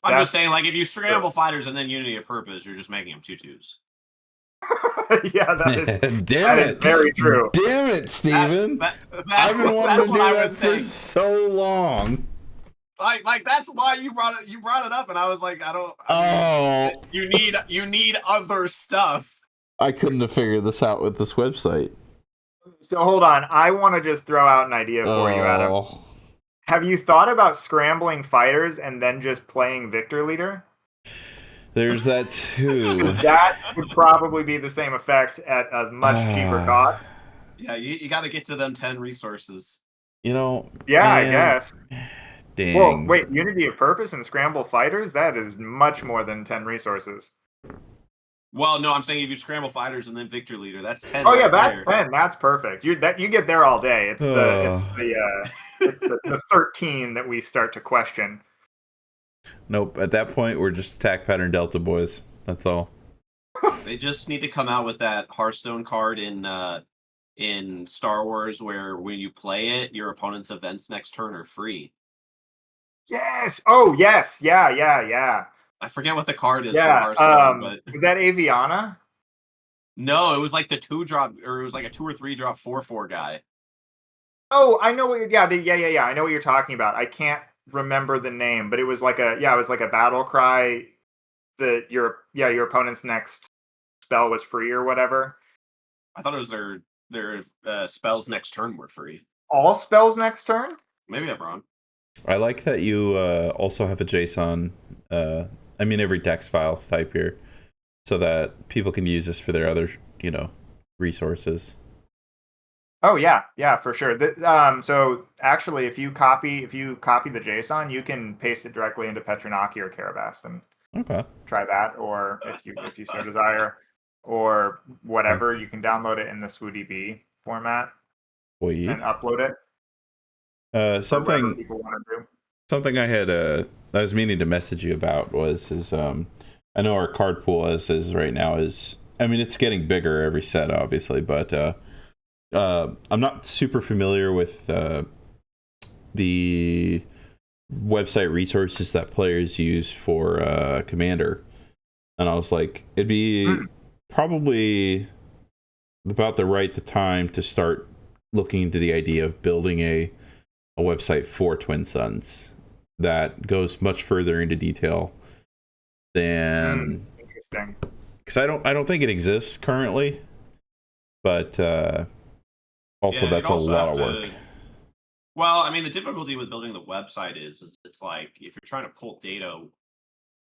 I'm just saying, if you scramble fighters and then Unity of Purpose, you're just making them 2/2s. Yeah, that is Damn it. Is very true. Damn it, Steven. I've been wanting to do that for so long. That's why you brought it up, and I was like, you need other stuff. I couldn't have figured this out with this website. So hold on, I want to just throw out an idea for you, Adam. Have you thought about scrambling fighters and then just playing Victor Leader? There's that too. That would probably be the same effect at a much cheaper cost. Yeah, you got to get to them 10 resources. Yeah, man, I guess. Dang. Well, wait, Unity of Purpose and Scramble Fighters? That is much more than 10 resources. Well, no, I'm saying if you scramble fighters and then Victor Leader, that's 10. Oh yeah, that's 10. That's perfect. You get there all day. It's the 13 that we start to question. Nope. At that point, we're just attack pattern Delta boys. That's all. They just need to come out with that Hearthstone card in Star Wars, where when you play it, your opponent's events next turn are free. Yes. Oh yes. Yeah. I forget what the card is for Yeah. Hearthstone, but is that Aviana? No, it was like the 2-drop, or it was like a 2 or 3-drop 4/4 guy. Oh, I know what you're. Yeah. I know what you're talking about. I can't remember the name, but it was like it was like a battle cry. Your opponent's next spell was free or whatever. I thought it was their spells next turn were free. All spells next turn. Maybe I'm wrong. I like that you also have a JSON. Every text files type here, so that people can use this for their other, resources. Oh yeah, for sure. So actually, if you copy the JSON, you can paste it directly into Petronaki or Karabast and Okay. try that. Or if you so desire, or whatever, you Thanks. can download it in the SWODB format and Please. upload it or whatever Something people want to do. something I was meaning to message you about was I know our card pool as is right now is, it's getting bigger every set obviously, but I'm not super familiar with the website resources that players use for Commander, and I was like, it'd be probably about the time to start looking into the idea of building a website for Twin Suns that goes much further into detail than, Interesting. because I don't think it exists currently, but also Yeah, you'd that's a also lot have of work. to. Well, I mean, the difficulty with building the website is it's like if you're trying to pull data,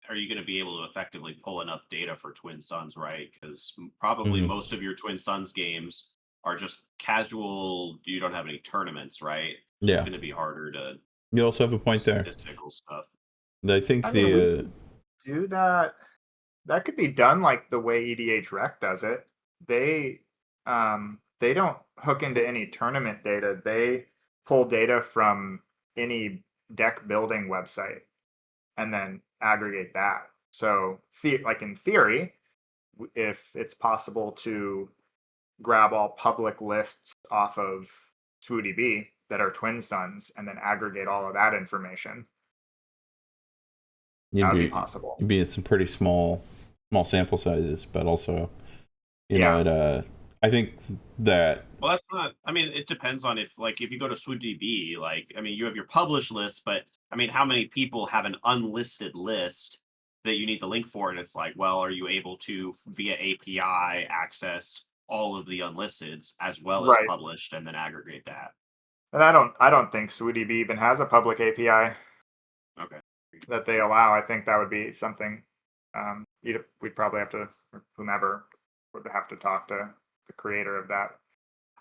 are you going to be able to effectively pull enough data for Twin Suns, right? Because probably Mhm. most of your Twin Suns games are just casual. You don't have any tournaments, right? So it's Yeah, going to be harder to you also have a do point there. statistical stuff. I think I mean, we the could do that. That could be done like the way EDH Rec does it. They don't hook into any tournament data. They pull data from any deck building website and then aggregate that. So, like in theory, if it's possible to grab all public lists off of SWODB that are Twin Suns and then aggregate all of that information, that would be possible. you'd be in some pretty small sample sizes, but also Yeah, I think that Well, that's not. I mean, it depends on if you go to SWODB, like, I mean, you have your published list, but I mean, how many people have an unlisted list that you need the link for? And it's like, well, are you able to via API access all of the unlisteds as well as right. published, and then aggregate that? And I don't think SWODB even has a public API Okay. that they allow. I think that would be something we'd probably have to, whomever would have to talk to the creator of that.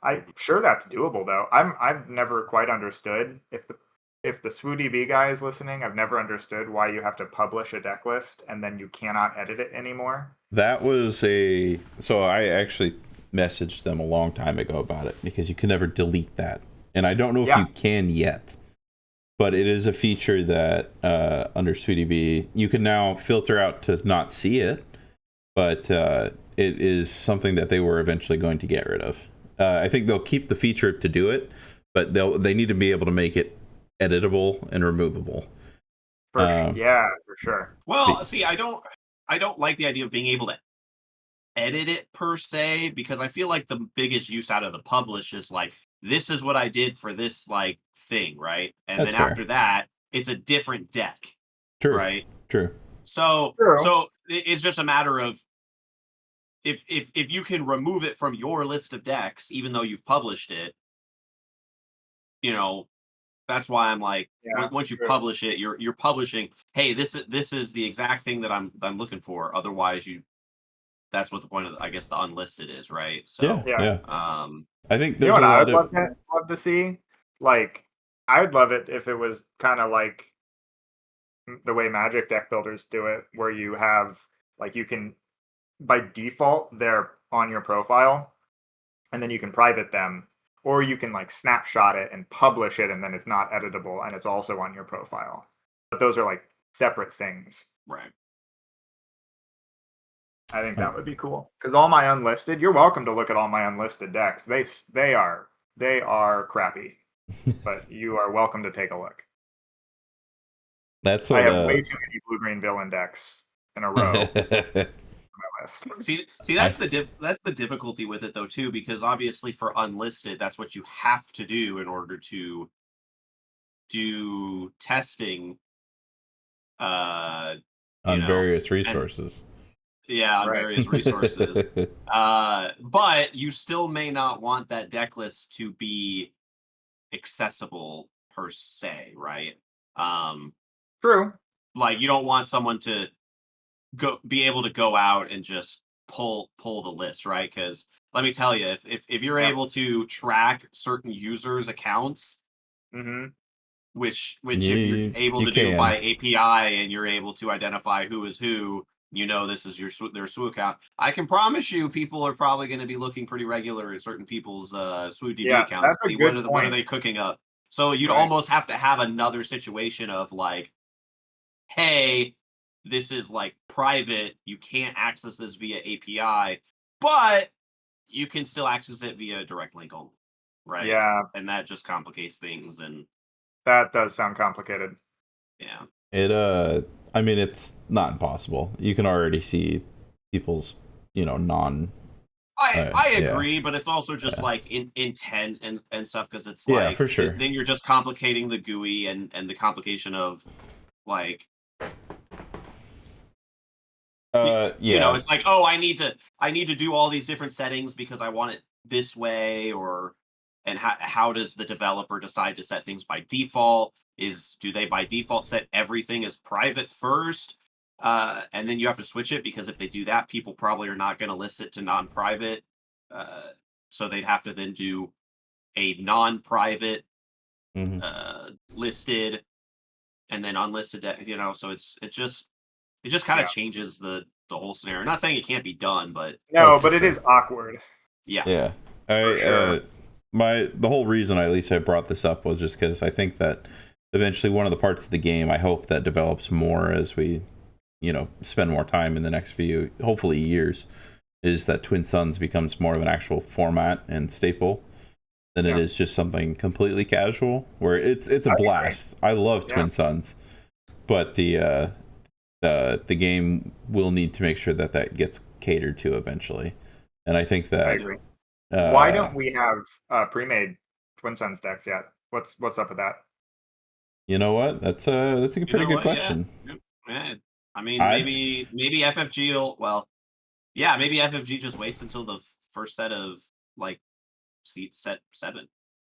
I'm sure that's doable though. I've never quite understood if the SWODB guy is listening. I've never understood why you have to publish a deck list and then you cannot edit it anymore. that was so I actually messaged them a long time ago about it because you can never delete that, and I don't know if Yeah, you can yet, but it is a feature that under SweetieB you can now filter out to not see it, but it is something that they were eventually going to get rid of. I think they'll keep the feature to do it, but they need to be able to make it editable and removable. for sure. Well, see, I don't like the idea of being able to edit it per se, because I feel like the biggest use out of the publish is like, this is what I did for this like thing, right? And That's then fair. after that, it's a different deck, True. right? True. So True. so it's just a matter of if you can remove it from your list of decks, even though you've published it, you know, that's why I'm like, Yeah, once you true. publish it, you're publishing, hey, this is the exact thing that I'm looking for. Otherwise, that's what the point of, I guess, the unlisted is, right? Yeah. So Yeah. Yeah. um I think You know there's what a I lot would of love to see? Like, I would love it if it was kind of like the way Magic deck builders do it, where you have like you can by default they're on your profile, and then you can private them, or you can like snapshot it and publish it, and then it's not editable and it's also on your profile. But those are like separate things. right. I think that would be cool because all my unlisted. You're welcome to look at all my unlisted decks. They are crappy, but you are welcome to take a look. that's I what have way too many blue green villain decks in a row on my honest. See, that's that's the difficulty with it though too, because obviously for unlisted, that's what you have to do in order to do testing. Uh, you On know, various and resources. yeah, on Right. various resources. But you still may not want that deck list to be accessible per se, right? Um, True. like you don't want someone to be able to go out and just pull the list, right? Because let me tell you, if you're Yep. able to track certain users' accounts, Hmm. which if you're you able you to do by can. API and you're able to identify who is who, you know this is their SWU account. I can promise you, people are probably going to be looking pretty regular at certain people's SWU DB Yeah, accounts. that's a See good what are point. they cooking up. So you'd Right. almost have to have another situation of like, hey, this is like private. You can't access this via API, but you can still access it via direct link only, right? Yeah, And that just complicates things. And that does sound complicated. yeah, It I mean it's not impossible. You can already see people's, non I yeah. agree, but it's also just Yeah. like intent and stuff because it's Yeah, like for sure. then you're just complicating the GUI and the complication of like Yeah. it's like, oh, I need to do all these different settings because I want it this way, or and how does the developer decide to set things by default? Do they by default set everything as private first? And then you have to switch it because if they do that, people probably are not going to list it to non-private. Uh, so they'd have to then do a non-private Mhm. listed and then unlisted, so it just kind of Yeah. changes the whole scenario. I'm not saying it can't be done, but Oh, No, for but it sure. is awkward yeah. Yeah. for sure. The whole reason at least I brought this up was just because I think that eventually one of the parts of the game I hope that develops more as we, spend more time in the next few, hopefully, years, is that Twin Suns becomes more of an actual format and staple than it Yeah, is just something completely casual where it's a I agree. blast. I love Yeah, Twin Suns, but the game will need to make sure that that gets catered to eventually. And I think I that Yeah. agree. Why uh don't we have pre-made Twin Suns decks yet? What's up with that? you know what? That's a You pretty know good what? Yeah. question. Yep. Yeah. I mean, I maybe FFG will. Well, yeah, maybe FFG just waits until the first set of like set 7.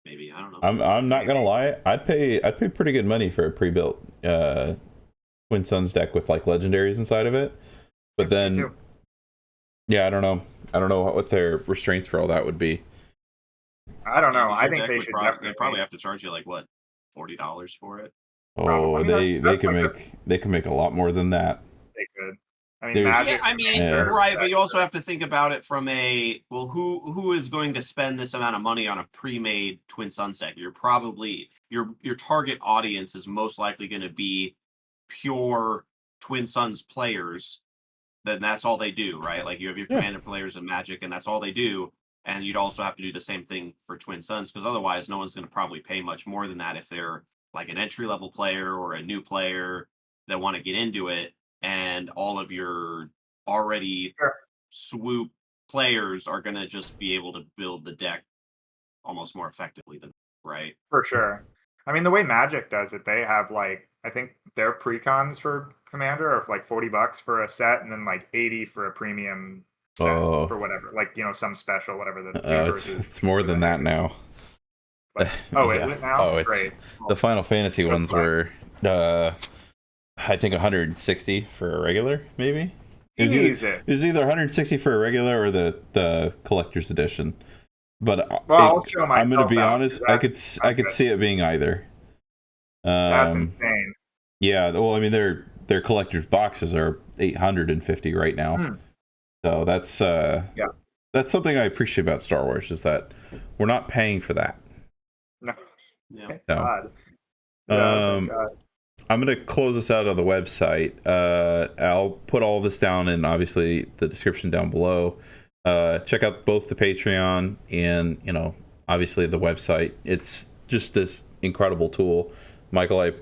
Maybe I don't know. I'm not gonna Maybe. lie. I'd pay pretty good money for a pre-built Twin Suns deck with like legendaries inside of it. But Yep, me then too. yeah, I don't know. I don't know what their restraints for all that would be. I don't Yeah, know. because I your think deck they would should they probably definitely have to charge you like what, $40 for it. probably. Oh, I mean, they that's can like a make a lot more than that. they could. I mean, There's Yeah, Magic I mean, Commander right, but you decks also are have to think about it from a well, who is going to spend this amount of money on a pre-made Twin Suns deck? You're probably your target audience is most likely going to be pure Twin Suns players. Then that's all they do, right? Like you have your yeah. Commander players in Magic, and that's all they do. And you'd also have to do the same thing for Twin Suns because otherwise, no one's going to probably pay much more than that if they're like an entry level player or a new player that want to get into it. And all of your already sure, swoop players are going to just be able to build the deck almost more effectively than right. for sure. I mean, the way Magic does it, they have like I think their precons for Commander are like $40 for a set, and then like 80 for a premium set Oh, for whatever, like some special whatever the universe is it's more for the than that heavy. now. But oh, is Yeah. it now? Oh, it's Great. the Well, Final Fantasy so ones glad. were I think 160 for a regular, maybe. Jesus. It was either 160 for a regular or the collector's edition. But Well, I'll show I'm gonna myself be out honest. because I I'm could good. see it being either. That's Um, insane. yeah. Well, I mean, their collector's boxes are 850 right now. Hmm. So Yeah. that's something I appreciate about Star Wars is that we're not paying for that. No. Yeah. Thank So, God. Yeah. Thank God. I'm going to close this out of the website. I'll put all this down in obviously the description down below. Check out both the Patreon and, obviously the website. It's just this incredible tool. Michael,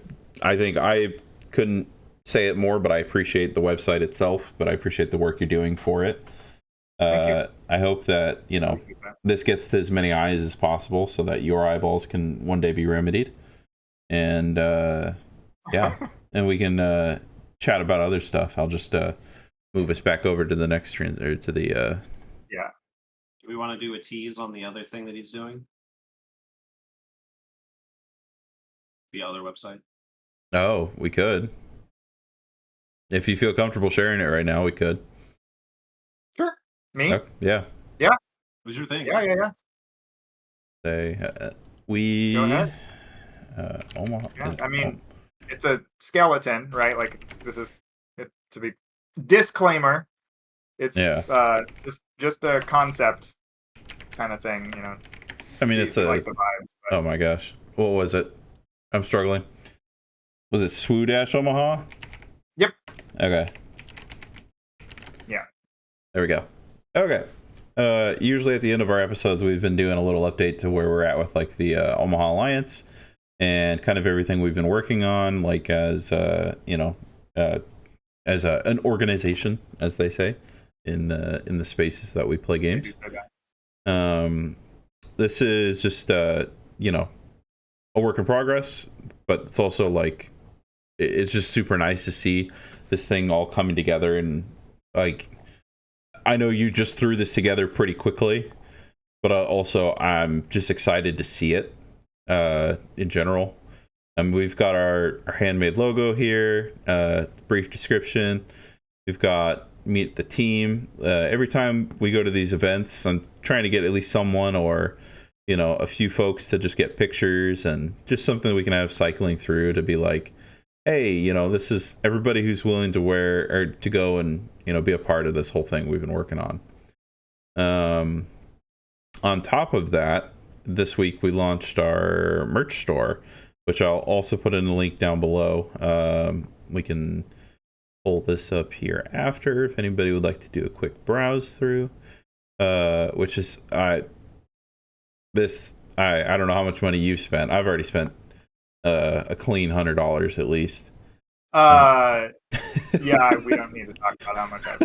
I think I couldn't say it more, but I appreciate the website itself, but I appreciate the work you're doing for it. Thank you. I hope that, Appreciate that. this gets to as many eyes as possible so that your eyeballs can one day be remedied. And yeah, and we can chat about other stuff. I'll just move us back over to the next or to the Yeah. Do we want to do a tease on the other thing that he's doing? The other website? oh, we could. If you feel comfortable sharing it right now, we could. Sure. Me? Yeah. What's your thing? Yeah. Say we Go ahead. Omaha. Yeah. I mean, it's a skeleton, right? Like this is it, to be disclaimer. It's just a concept kind of thing, you know. I mean, if it's you a. like the vibe, but Oh my gosh, what was it? I'm struggling. Was it Swoodash Omaha? Yep. Okay. Yeah. There we go. Okay. Usually at the end of our episodes, we've been doing a little update to where we're at with like the Omaha Alliance and kind of everything we've been working on, like as as an organization, as they say in the spaces that we play games. This is just a work in progress, but it's also like it's just super nice to see this thing all coming together. And like, I know you just threw this together pretty quickly, but also I'm just excited to see it in general. We've got our handmade logo here, brief description. We've got meet the team. Every time we go to these events, I'm trying to get at least someone or a few folks to just get pictures and just something we can have cycling through to be like, hey, this is everybody who's willing to wear or to go and be a part of this whole thing we've been working on. On top of that, this week we launched our merch store, which I'll also put in the link down below. We can pull this up here after if anybody would like to do a quick browse through. Which is I don't know how much money you've spent. I've already spent a clean $100 at least. Yeah, we don't need to talk about how much I've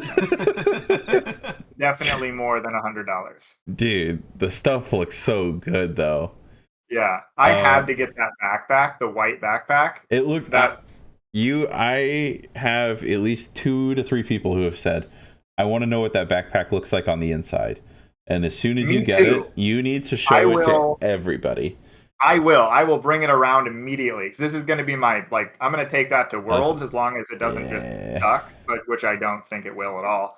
spent. Definitely more than $100. Dude, the stuff looks so good though. Yeah, I had to get that backpack, the white backpack. It looks that I have at least 2 to 3 people who have said, I want to know what that backpack looks like on the inside. And as soon as you get it, you need to show it to everybody. I will bring it around immediately. This is going to be my, I'm going to take that to Worlds as long as it doesn't just suck, which I don't think it will at all.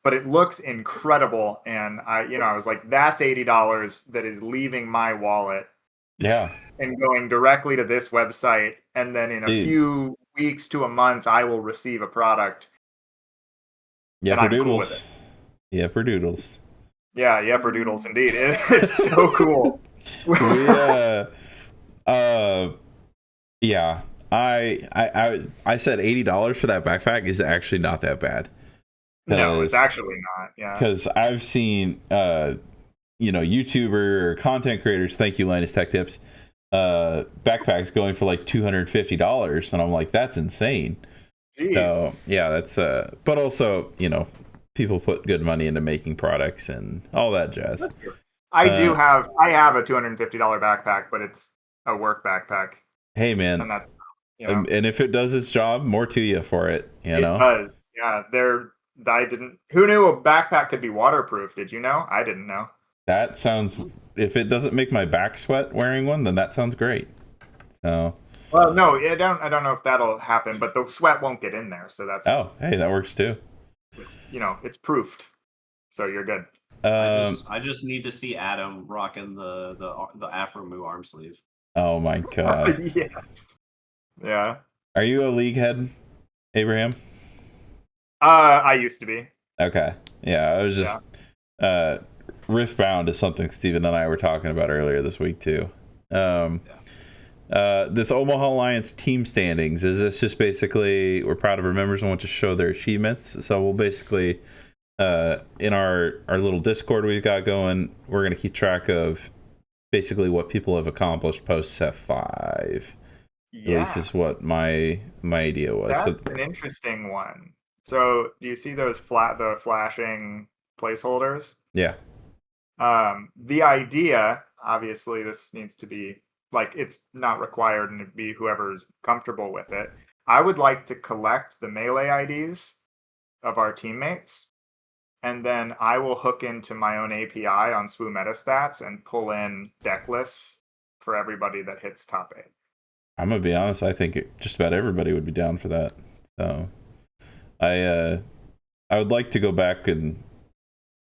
But it looks incredible. And I was like, that's $80 that is leaving my wallet. Yeah. And going directly to this website. And then in a few weeks to a month, I will receive a product. Yeah, for doodles. Yeah, for doodles. Yeah, for doodles, indeed. It's so cool. Yeah. Yeah. I said $80 for that backpack is actually not that bad. No, it's actually not. Yeah. Because I've seen YouTuber or content creators, thank you, Linus Tech Tips, backpacks going for like $250, and I'm like, that's insane. Jeez. So yeah, that's but also, people put good money into making products and all that jazz. I have a $250 backpack, but it's a work backpack. Hey man, and that's and if it does its job, more to you for it. It does. Yeah, who knew a backpack could be waterproof? Did you know? I didn't know. That sounds, if it doesn't make my back sweat wearing one, then that sounds great. So. Well, no, I don't know if that'll happen, but the sweat won't get in there, so that's. Oh, hey, that works too. It's proofed, so you're good. I just need to see Adam rocking the Afro Moo arm sleeve. Oh my god. Yes. Yeah. Are you a League head, Abraham? I used to be. Okay. Yeah, I was just Riftbound is something Steven and I were talking about earlier this week too. This Omaha Alliance team standings, is this just basically we're proud of our members and want to show their achievements? So we'll basically in our little Discord we've got going, we're going to keep track of basically what people have accomplished post F5. At least Yeah, is what my idea was. So that's an interesting one. So do you see the flashing placeholders? yeah, The idea, obviously, this needs to be like it's not required and it'd be whoever's comfortable with it. I would like to collect the melee IDs of our teammates, and then I will hook into my own API on SWU Metastats and pull in deck lists for everybody that hits top 8. I'm gonna be honest. I think just about everybody would be down for that. So I would like to go back and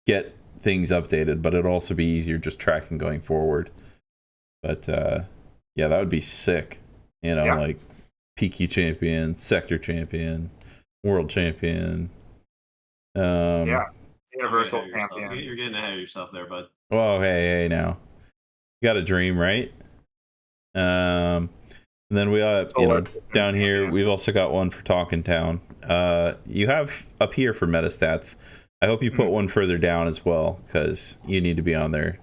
get things updated, but it'd also be easier just tracking going forward. But yeah, that would be sick. You know, Yeah. like PQ champion, sector champion, world champion. Yeah. You're Universal getting ahead of yourself. champion. You're getting ahead of yourself there, bud. Oh, hey, now. You got a dream, right? And then we Solar down here champion. we've also got one for Talking Town. You have up here for Metastats. I hope you put one further down as well, because you need to be on there.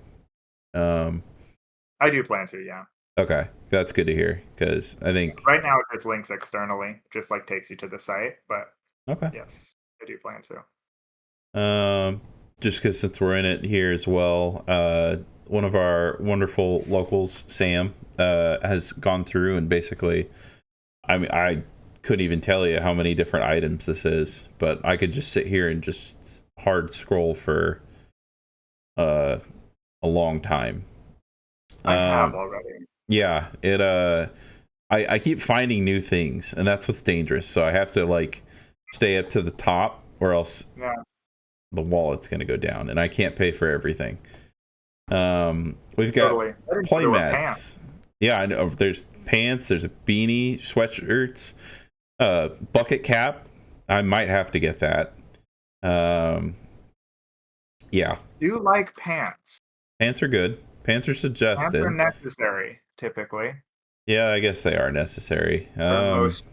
I do plan to, yeah. Okay, that's good to hear, because I think Right now it just links externally, just like takes you to the site, but okay. yes, I do plan to. Just because since we're in it here as well, one of our wonderful locals, Sam, has gone through and basically, I mean, I couldn't even tell you how many different items this is, but I could just sit here and just hard scroll for a long time. I have already. Yeah, I keep finding new things, and that's what's dangerous. So I have to like stay up to the top, or else Yeah. the wallet's going to go down, and I can't pay for everything. We've got Totally. play mats. Yeah, I know. There's pants. There's a beanie, sweatshirts, bucket cap. I might have to get that. Yeah, Do you like pants? pants are good. Pants are Pants suggested. are necessary, typically, Yeah, I guess they are necessary. for most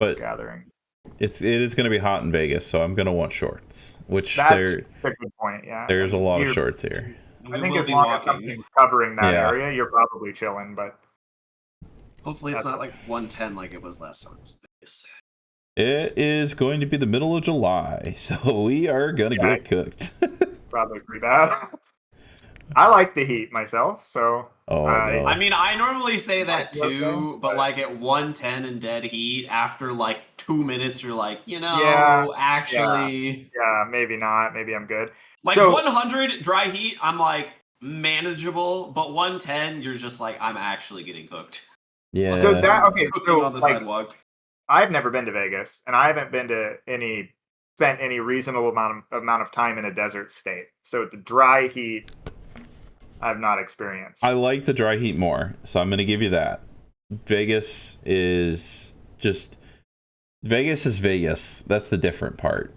but gathering. it is going to be hot in Vegas, so I'm going to want shorts. Which That's a good point, yeah. there's a And lot of you- shorts here. I think as long as something's covering that Yeah. area, you're probably chilling, but Hopefully it's not like 110 like it was last time. It is going to be the middle of July, so we are going to get cooked. probably pretty bad. I like the heat myself, so Oh, no. I mean, I normally say that Might work too, though, but but- like at 110 in dead heat, after like 2 minutes, you're like, Yeah, actually, yeah, maybe not. Maybe I'm good. like So- 100 dry heat, I'm like manageable, but 110, you're just like, I'm actually getting cooked. Yeah. So that okay. Cooking So on the like, sidewalk. I've never been to Vegas, and I haven't been to spent any reasonable amount of time in a desert state. So the dry heat, I've not experienced. I like the dry heat more, so I'm going to give you that. Vegas is Vegas. That's the different part.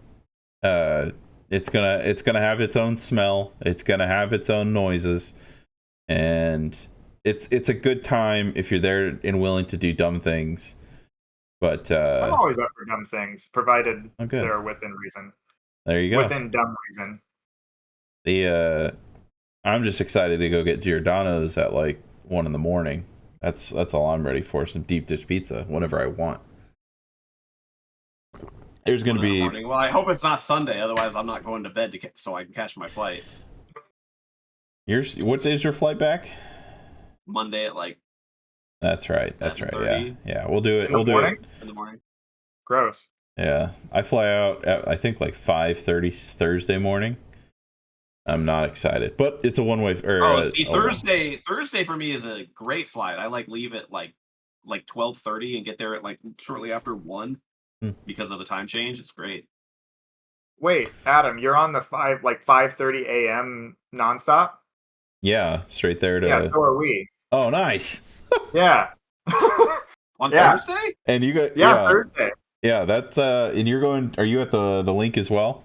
It's gonna have its own smell. It's gonna have its own noises, and it's a good time if you're there and willing to do dumb things. But I'm always up for dumb things, provided good. they're within reason. There you go. Within dumb reason. I'm just excited to go get Giordano's at like 1 a.m. That's all I'm ready for. Some deep dish pizza whenever I want. There's gonna be. Well, I hope it's not Sunday, otherwise I'm not going to bed so I can catch my flight. What day is your flight back? Monday at like That's right. Yeah, 7:30. yeah. We'll do it. In the We'll do morning? it. in the morning. Gross. Yeah, I fly out at I think like 5:30 Thursday morning. I'm not excited, but it's a one-way. Thursday for me is a great flight. I like leave at like 12:30 and get there at like shortly after 1 because of the time change. It's great. Wait, Adam, you're on the 5:30 a.m. nonstop? Yeah, straight there to. Yeah, so are we. Oh, nice. Yeah. On Yeah. Thursday? And you got Thursday. Yeah, that's and you're going. Are you at the link as well?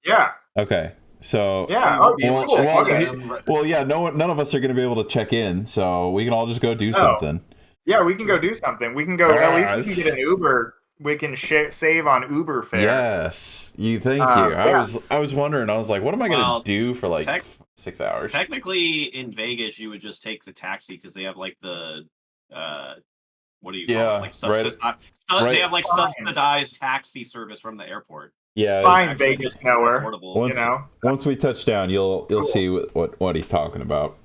Yeah. Okay, so Yeah. You won't be able to cool. check Okay. in. well, yeah, none of us are going to be able to check in, so we can all just go do something. Yeah, we can go do something. We can go. At least we Yes. can get an Uber. We can save on Uber fare. Yes, thank you. Yeah. I was wondering. I was like, what am I going to Well, do for like 6 hours? Technically, in Vegas, you would just take the taxi because they have like the what do you call it? Yeah, Like right, subsidized. They right. have like Fine. subsidized taxi service from the airport. Yeah, Fine, Actually, Vegas just more knower. affordable. once we touch down, you'll Cool. see what he's talking about.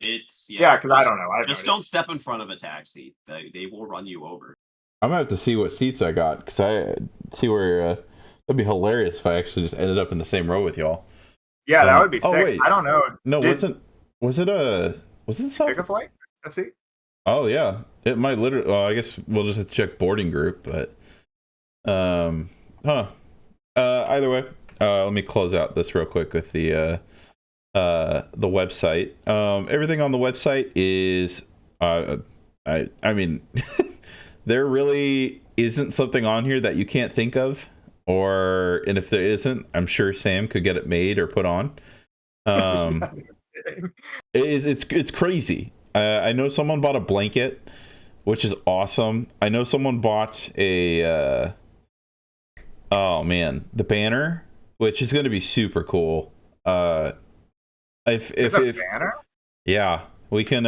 It's Yeah, because I don't know. I have no just idea. don't step in front of a taxi. They will run you over. I'm gonna have to see what seats I got because I see where that'd be hilarious if I actually just ended up in the same row with y'all. Yeah, that would be Oh sick. wait, I don't know. no, was it South? Pick a flight? Let's see. Oh yeah, it might literally. Well, I guess we'll just have to check boarding group, but either way, let me close out this real quick with the website. Everything on the website is I mean there really isn't something on here that you can't think of, and if there isn't, I'm sure Sam could get it made or put on. It's crazy. I know someone bought a blanket, which is awesome. I know someone bought a oh man, the banner, which is going to be super cool. If banner? Yeah, we can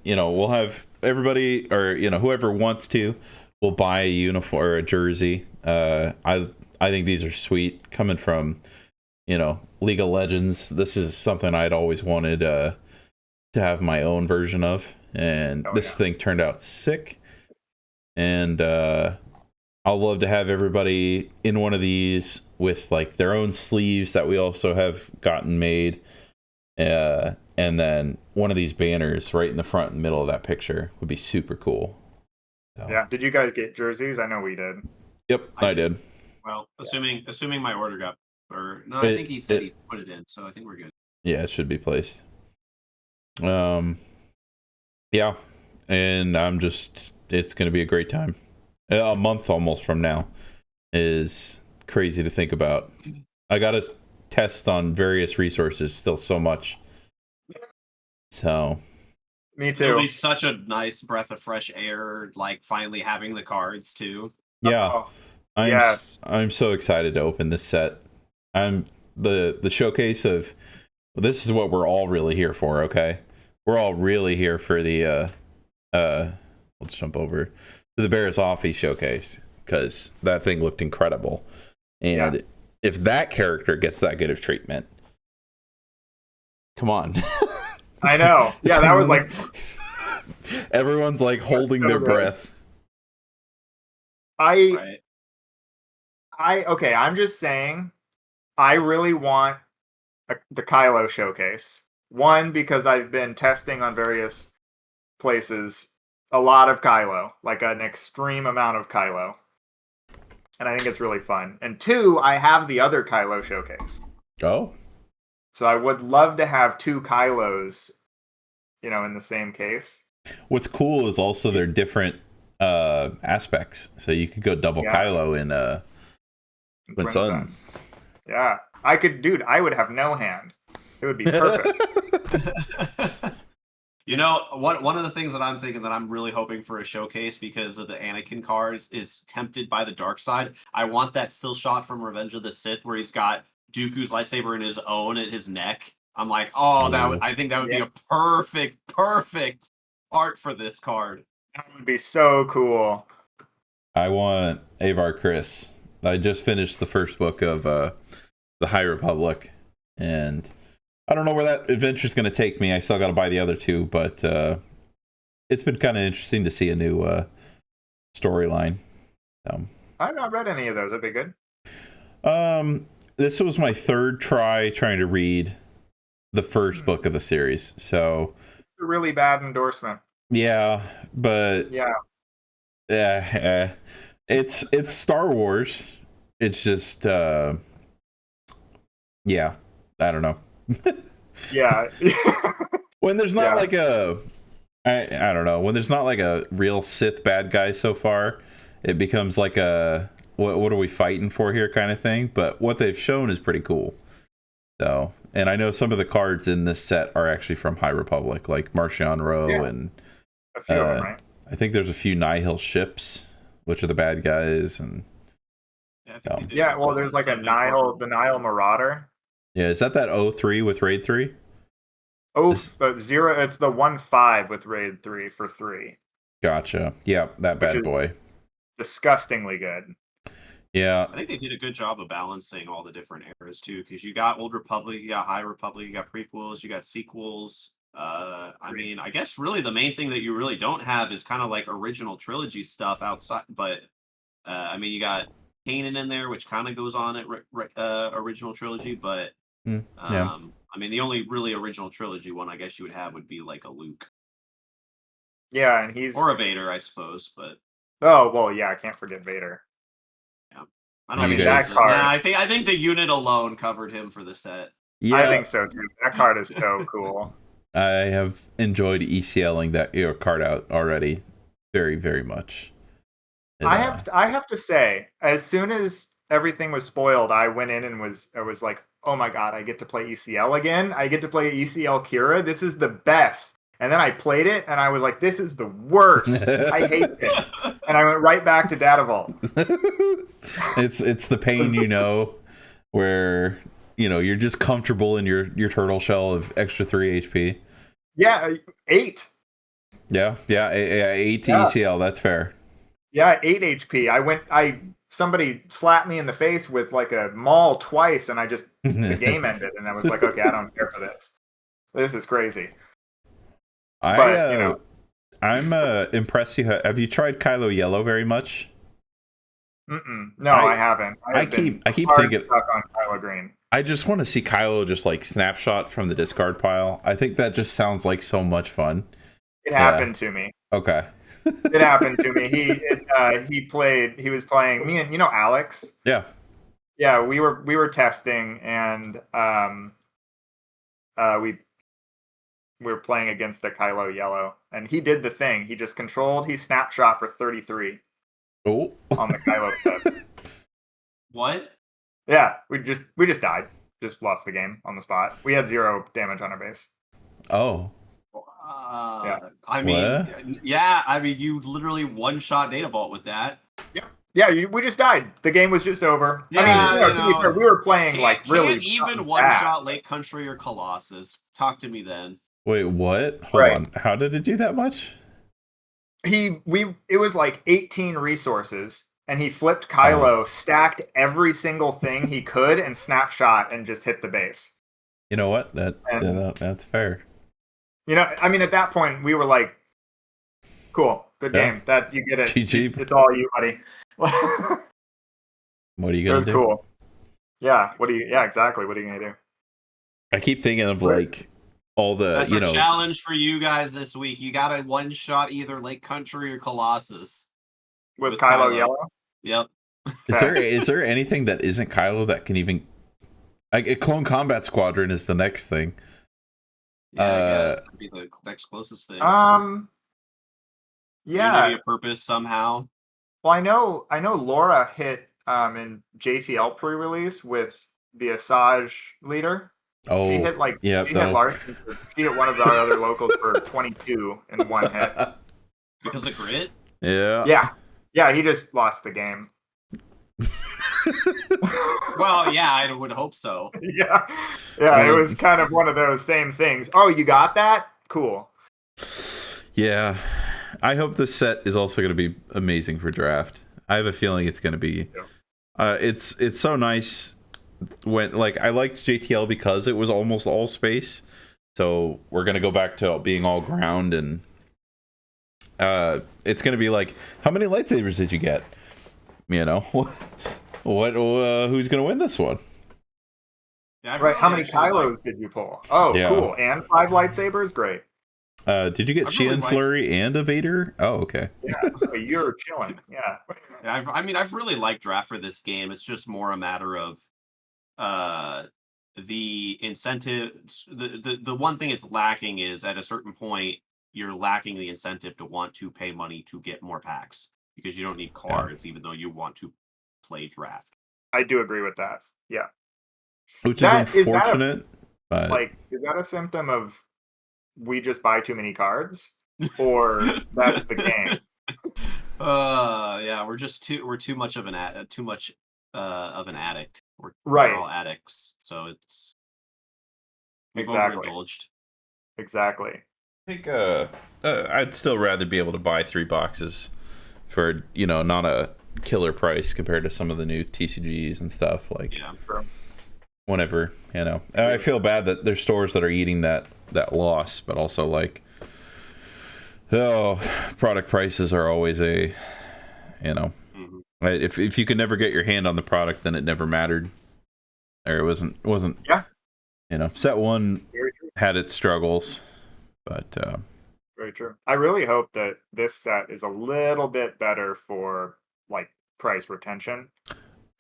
we'll have everybody, or whoever wants to, will buy a uniform or a jersey. I think these are sweet, coming from League of Legends. This is something I'd always wanted to have my own version of, and this thing turned out sick. And I'll love to have everybody in one of these with like their own sleeves that we also have gotten made. And then one of these banners right in the front and middle of that picture would be super cool. So. Yeah. Did you guys get jerseys? I know we did. Yep, I did. Well, assuming my order got, or no, I think he said he put it in, so I think we're good. Yeah, it should be placed. Yeah, and it's going to be a great time. A month almost from now is crazy to think about. I got to test on various resources still so much. So me too. It'll be such a nice breath of fresh air, like finally having the cards too. Yeah. I'm so excited to open this set. I'm the showcase of this is what we're all really here for, okay? We're all really here for the let's jump over to the Bears Offie showcase, because that thing looked incredible. And if that character gets that good of treatment, come on. I know. Yeah, that was like everyone's like holding their breath. I'm just saying, I really want the Kylo showcase. One, because I've been testing on various places a lot of Kylo, like an extreme amount of Kylo. And I think it's really fun. And two, I have the other Kylo showcase. Oh. So I would love to have two Kylos, in the same case. What's cool is also they're different aspects. So you could go double Kylo in Sons. Yeah. I would have no hand. It would be perfect. One of the things that I'm thinking that I'm really hoping for a showcase because of the Anakin cards is Tempted by the Dark Side. I want that still shot from Revenge of the Sith where he's got Dooku's lightsaber in his own at his neck. I'm like, I think that would be a perfect art for this card. That would be so cool. I want Avar Kriss. I just finished the first book of the High Republic, and I don't know where that adventure is going to take me. I still got to buy the other two, but it's been kind of interesting to see a new storyline. I've not read any of those. Are they good? This was my third trying to read the first book of the series, so it's a really bad endorsement. Yeah, but it's Star Wars. It's just I don't know. Yeah. When there's not like I don't know, when there's not like a real Sith bad guy so far, it becomes like a what are we fighting for here kind of thing. But what they've shown is pretty cool. So, and I know some of the cards in this set are actually from High Republic, like Marchion Ro and a few of them, right? I think there's a few Nihil ships, which are the bad guys, and well, there's like the Nihil Marauder. Yeah, is that 03 with Raid 3? 0, 0, it's the 1-5 with Raid 3 for 3. Gotcha. Yeah, that which bad is boy. disgustingly good. Yeah. I think they did a good job of balancing all the different eras too, because you got Old Republic, you got High Republic, you got prequels, you got sequels. I mean, I guess really the main thing that you really don't have is kind of like original trilogy stuff outside. But I mean, you got Kanan in there, which kind of goes on at original trilogy. But Yeah. I mean, the only really original trilogy one I guess you would have would be like a Luke Yeah, and he's or a Vader, I suppose. But oh well, yeah, I can't forget Vader. yeah, I You don't think that guys. card. Nah, I think the unit alone covered him for the set. Yeah. I think so too. That card is so cool. I have enjoyed ECLing that card out already, very, very much. I have to say, as soon as everything was spoiled, I went in and I was like, oh my god, I get to play ECL again. I get to play ECL Kira. This is the best. And then I played it and I was like, this is the worst. I hate it. And I went right back to Data Vault. It's the pain, where you're just comfortable in your turtle shell of extra 3 HP. Yeah, 8. Yeah, 8 to Yeah. ECL. That's fair. Yeah, 8 HP. Somebody slapped me in the face with like a maul twice, and the game ended, and I was like, okay, I don't care for this. This is crazy. But I'm impressed. Have you tried Kylo Yellow very much? No, I haven't. I keep hard thinking stuck on Kylo Green. I just want to see Kylo just like snapshot from the discard pile. I think that just sounds like so much fun. It happened to me. Okay. It happened to me. He was playing me and Alex. Yeah. Yeah, we were testing, and we were playing against a Kylo Yellow, and he did the thing. He just controlled. He snapshot for 33. Oh. On the Kylo set. What? Yeah, we just died. Just lost the game on the spot. We had 0 damage on our base. Oh. Yeah. I mean, yeah. I mean, you literally one-shot Data Vault with that. Yeah. We just died. The game was just over. Yeah, I mean, to be fair, we were playing really. Can't even one-shot Lake Country or Colossus. Talk to me then. Wait, what? Hold on. How did it do that much? It was like 18 resources, and he flipped Kylo, stacked every single thing he could, and snapshot and just hit the base. You know what? That's fair. I mean, at that point, we were like, cool, good game. That you get it. GG. It's all you, buddy. What are you gonna do? It was cool. Yeah. Yeah, exactly. What are you gonna do? I keep thinking of like all the That's a challenge for you guys this week. You got to one shot either Lake Country or Colossus with Kylo Yellow. Yep. Is there anything that isn't Kylo that can even like a Clone Combat Squadron is the next thing? Yeah, I guess that'd be the next closest thing. Yeah, maybe a purpose somehow. Well, I know Laura hit in JTL pre-release with the Asajj leader. Oh, she hit hit Larson. She hit one of our other locals for 22 in one hit. Because of grit? Yeah. Yeah, he just lost the game. Well, yeah, I would hope so. Yeah, it was kind of one of those same things. Oh, you got that? Cool. Yeah, I hope this set is also going to be amazing for draft. I have a feeling it's going to be. It's so nice when I liked JTL because it was almost all space. So we're going to go back to being all ground, and it's going to be like, how many lightsabers did you get? What? Who's going to win this one? Yeah, right. How many Kylos did you pull? Oh, yeah. Cool. And 5 lightsabers? Great. Did you get Sheehan Flurry and a Vader? Oh, okay. Yeah, you're chilling. Yeah. I've really liked draft for this game. It's just more a matter of the incentives. The one thing it's lacking is at a certain point you're lacking the incentive to want to pay money to get more packs because you don't need cards, even though you want to play draft. I do agree with that. Yeah. Which is unfortunate. Is that a symptom of we just buy too many cards, or that's the game? Yeah, we're too much of an addict. We're all addicts, so we've overindulged. Exactly. I think I'd still rather be able to buy 3 boxes for, not a killer price compared to some of the new TCGs and stuff. Like, Yeah. whenever, And I feel bad that there's stores that are eating that loss, but also like, product prices are always a, Mm-hmm. if you could never get your hand on the product, then it never mattered, or it wasn't. Yeah. Set one Very true. had its struggles, but Very true. I really hope that this set is a little bit better for like price retention,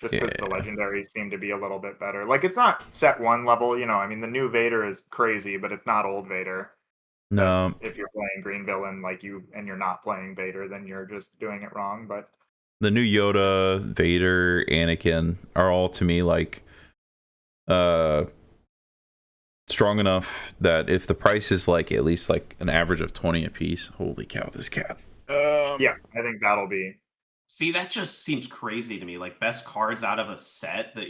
just because the yeah, legendaries seem to be a little bit better. Like it's not set one level, I mean the new Vader is crazy, but it's not old Vader. That no, if you're playing Green Villain like you and you're not playing Vader, then you're just doing it wrong. But the new Yoda, Vader, Anakin are all to me like strong enough that if the price is like at least like an average of 20 a piece, holy cow, this cat. yeah, I think that'll be. See, that just seems crazy to me. Like best cards out of a set that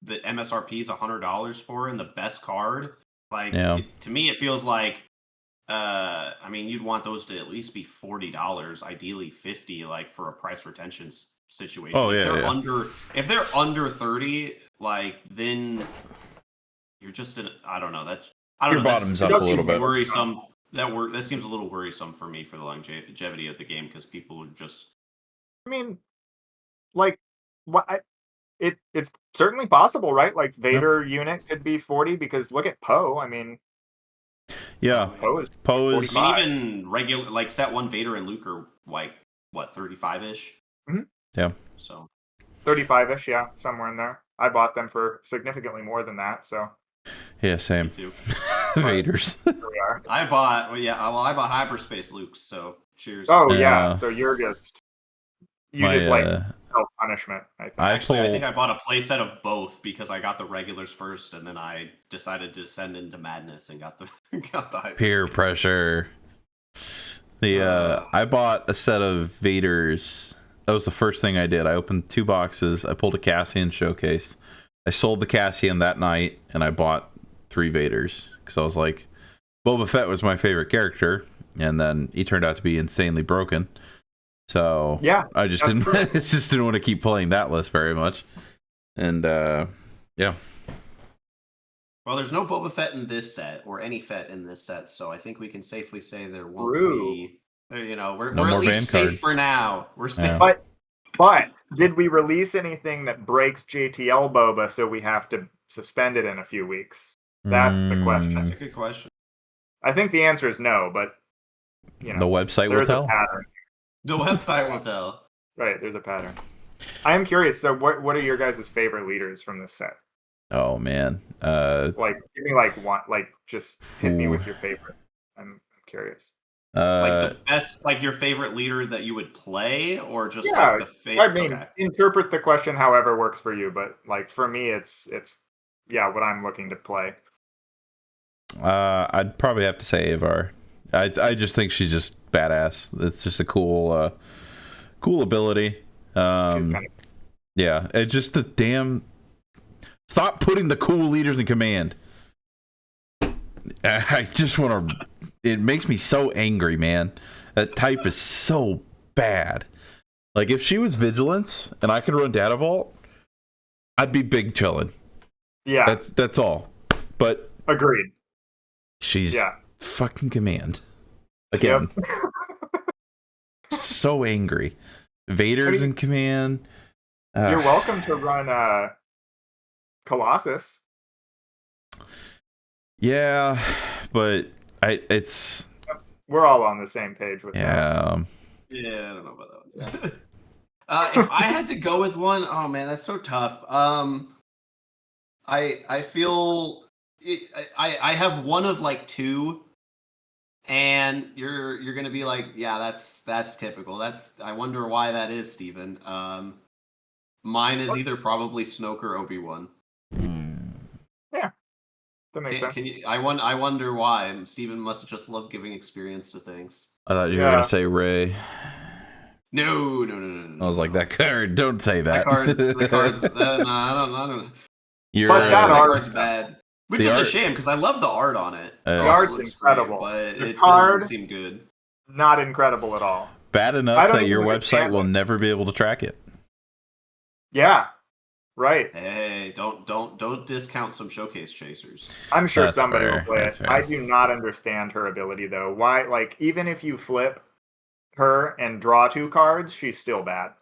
the MSRP is $100 for, and the best card. Like Yeah. to me, it feels like. I mean, you'd want those to at least be $40, ideally 50, like for a price retention situation. Oh, if yeah, they're yeah. if they're under 30, like then you're just in. I don't know. Your bottom's up a little bit. Worrisome. That seems a little worrisome for me for the longevity of the game because people would just. I mean, like, it's certainly possible, right? Like Vader unit could be 40 because look at Poe. I mean, Yeah, Poe is Poe I is 45. mean, even regular like set one Vader and Luke are like what 35-ish. yeah. So 35-ish, yeah, somewhere in there. I bought them for significantly more than that, so Yeah, same. me too. Vaders. here we are. I bought I bought hyperspace Luke's. So cheers. Oh yeah, Yeah. so you My just like self-punishment, I think. Actually, I think I bought a playset of both because I got the regulars first, and then I decided to descend into madness and got the hyperspace. peer pressure. I bought a set of Vaders. That was the first thing I did. I opened 2 boxes. I pulled a Cassian showcase. I sold the Cassian that night, and I bought 3 Vaders because I was like, Boba Fett was my favorite character, and then he turned out to be insanely broken. So Yeah, I just that's didn't want to keep playing that list very much. And yeah. Well, there's no Boba Fett in this set, or any Fett in this set, so I think we can safely say there won't be. We're No we're more at least van safe cards. for now. We're safe. Yeah. But did we release anything that breaks JTL Boba so we have to suspend it in a few weeks? That's the question. That's a good question. I think the answer is no, but The website will there's a tell. pattern. The website will tell. Right, there's a pattern. I am curious. So, what are your guys' favorite leaders from this set? Oh man. Like, give me like one. Like, just hit me with Ooh. your favorite. I'm curious. Like the best, like your favorite leader that you would play, or just Yeah, like the favorite. I mean, Okay. interpret the question however works for you. But like for me, it's what I'm looking to play. I'd probably have to say Avar. I just think she's just badass. It's just a cool ability. She's kind of. Yeah, it's just the damn. Stop putting the cool leaders in command. I just want to. It makes me so angry, man. That type is so bad. Like if she was Vigilance and I could run Data Vault, I'd be big chillin'. Yeah, That's all. But agreed. she's Yeah. fucking command again. Yep. So angry. Vader's in command. You're welcome to run Colossus. Yeah, but it's We're all on the same page with that. yeah. Yeah, I don't know about that one. If I had to go with one, oh man, that's so tough. I feel I have one of like 2, and you're gonna be like, yeah, that's typical. I wonder why that is, Steven. Mine is either probably Snoke or Obi-Wan. Yeah, that makes sense. Can you? I wonder why. Steven must just love giving experience to things. I thought you were gonna say Ray. No. I was like, that card. Don't say that. The cards. No, I don't. But that card's bad. Which is a shame because I love the art on it. The art's incredible, but the it card, doesn't seem good. Not incredible at all. Bad enough that your website will never be able to track it. Yeah, right. Hey, don't discount some showcase chasers. I'm sure That's somebody fair. will play That's it. fair. I do not understand her ability though. Why? Like, even if you flip her and draw 2 cards, she's still bad.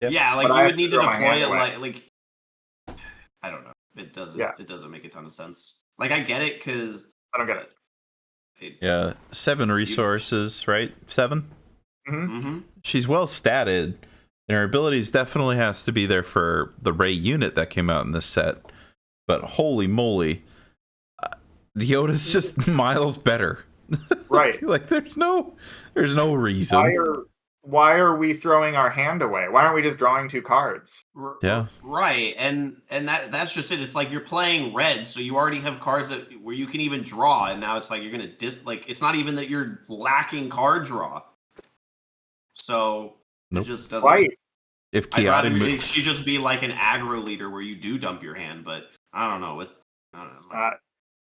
Yep. Yeah, like But you I would have to need to throw my deploy hand it away. like I don't know. It doesn't. Yeah. It doesn't make a ton of sense. Like I get it because I don't get it. Yeah, 7 resources, right? 7. Mm-hmm. She's well statted, and her abilities definitely has to be there for the Ray unit that came out in this set. But holy moly, Yoda's just miles better. Right. Like there's no reason. Why are we throwing our hand away? Why aren't we just drawing 2 cards? Yeah. Right, and that's just it. It's like you're playing red, so you already have cards where you can even draw, and now it's like you're gonna it's not even that you're lacking card draw. So Nope. it just doesn't. Right. If I'd rather Kiadi she just be like an aggro leader where you do dump your hand, but I don't know.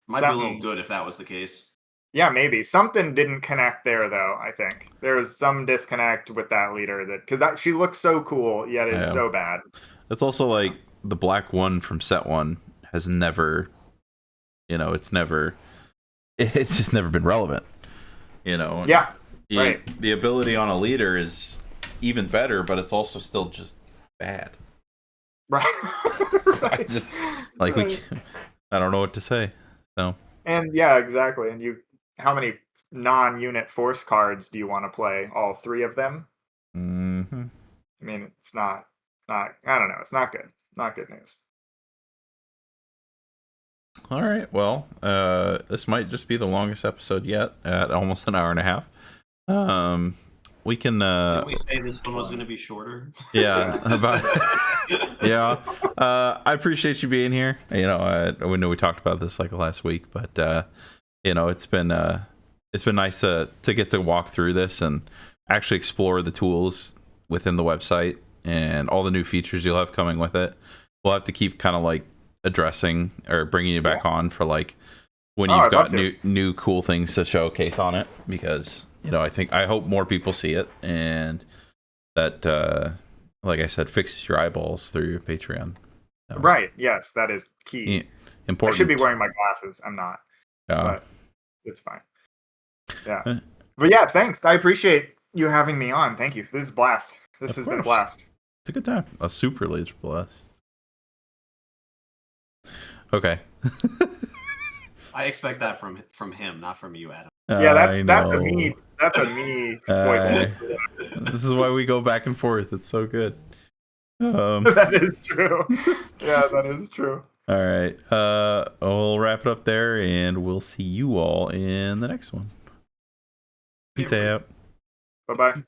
Might be a little good if that was the case. Yeah, maybe something didn't connect there, though. I think there was some disconnect with that leader because she looks so cool, yet it's so bad. It's also like the black one from set 1 has never, it's just never been relevant. Yeah, right. The ability on a leader is even better, but it's also still just bad. Right. So I just I don't know what to say. So. And yeah, exactly. And how many non-unit force cards do you want to play? All 3 of them? Mm-hmm. I mean, it's not. I don't know. It's not good. Not good news. All right. Well, this might just be the longest episode yet, at almost an hour and a half. We can. Did we say this one was going to be shorter? Yeah. Yeah. I appreciate you being here. We know we talked about this like last week, but it's been nice to get to walk through this and actually explore the tools within the website and all the new features you'll have coming with it. We'll have to keep kind of like addressing or bringing you back on for like when you've got new cool things to showcase on it, because I hope more people see it, and that like I said, fixes your eyeballs through your Patreon. So, right. Yes, that is key. Important. I should be wearing my glasses. I'm not. But it's fine. Yeah. But yeah, thanks. I appreciate you having me on. Thank you. This is a blast. This has been a blast. It's a good time. A super laser blast. Okay. I expect that from him, not from you, Adam. Yeah, that's a me. That's a me. This is why we go back and forth. It's so good. That is true. Yeah, that is true. All right. We'll wrap it up there, and we'll see you all in the next one. Peace out. Bye-bye.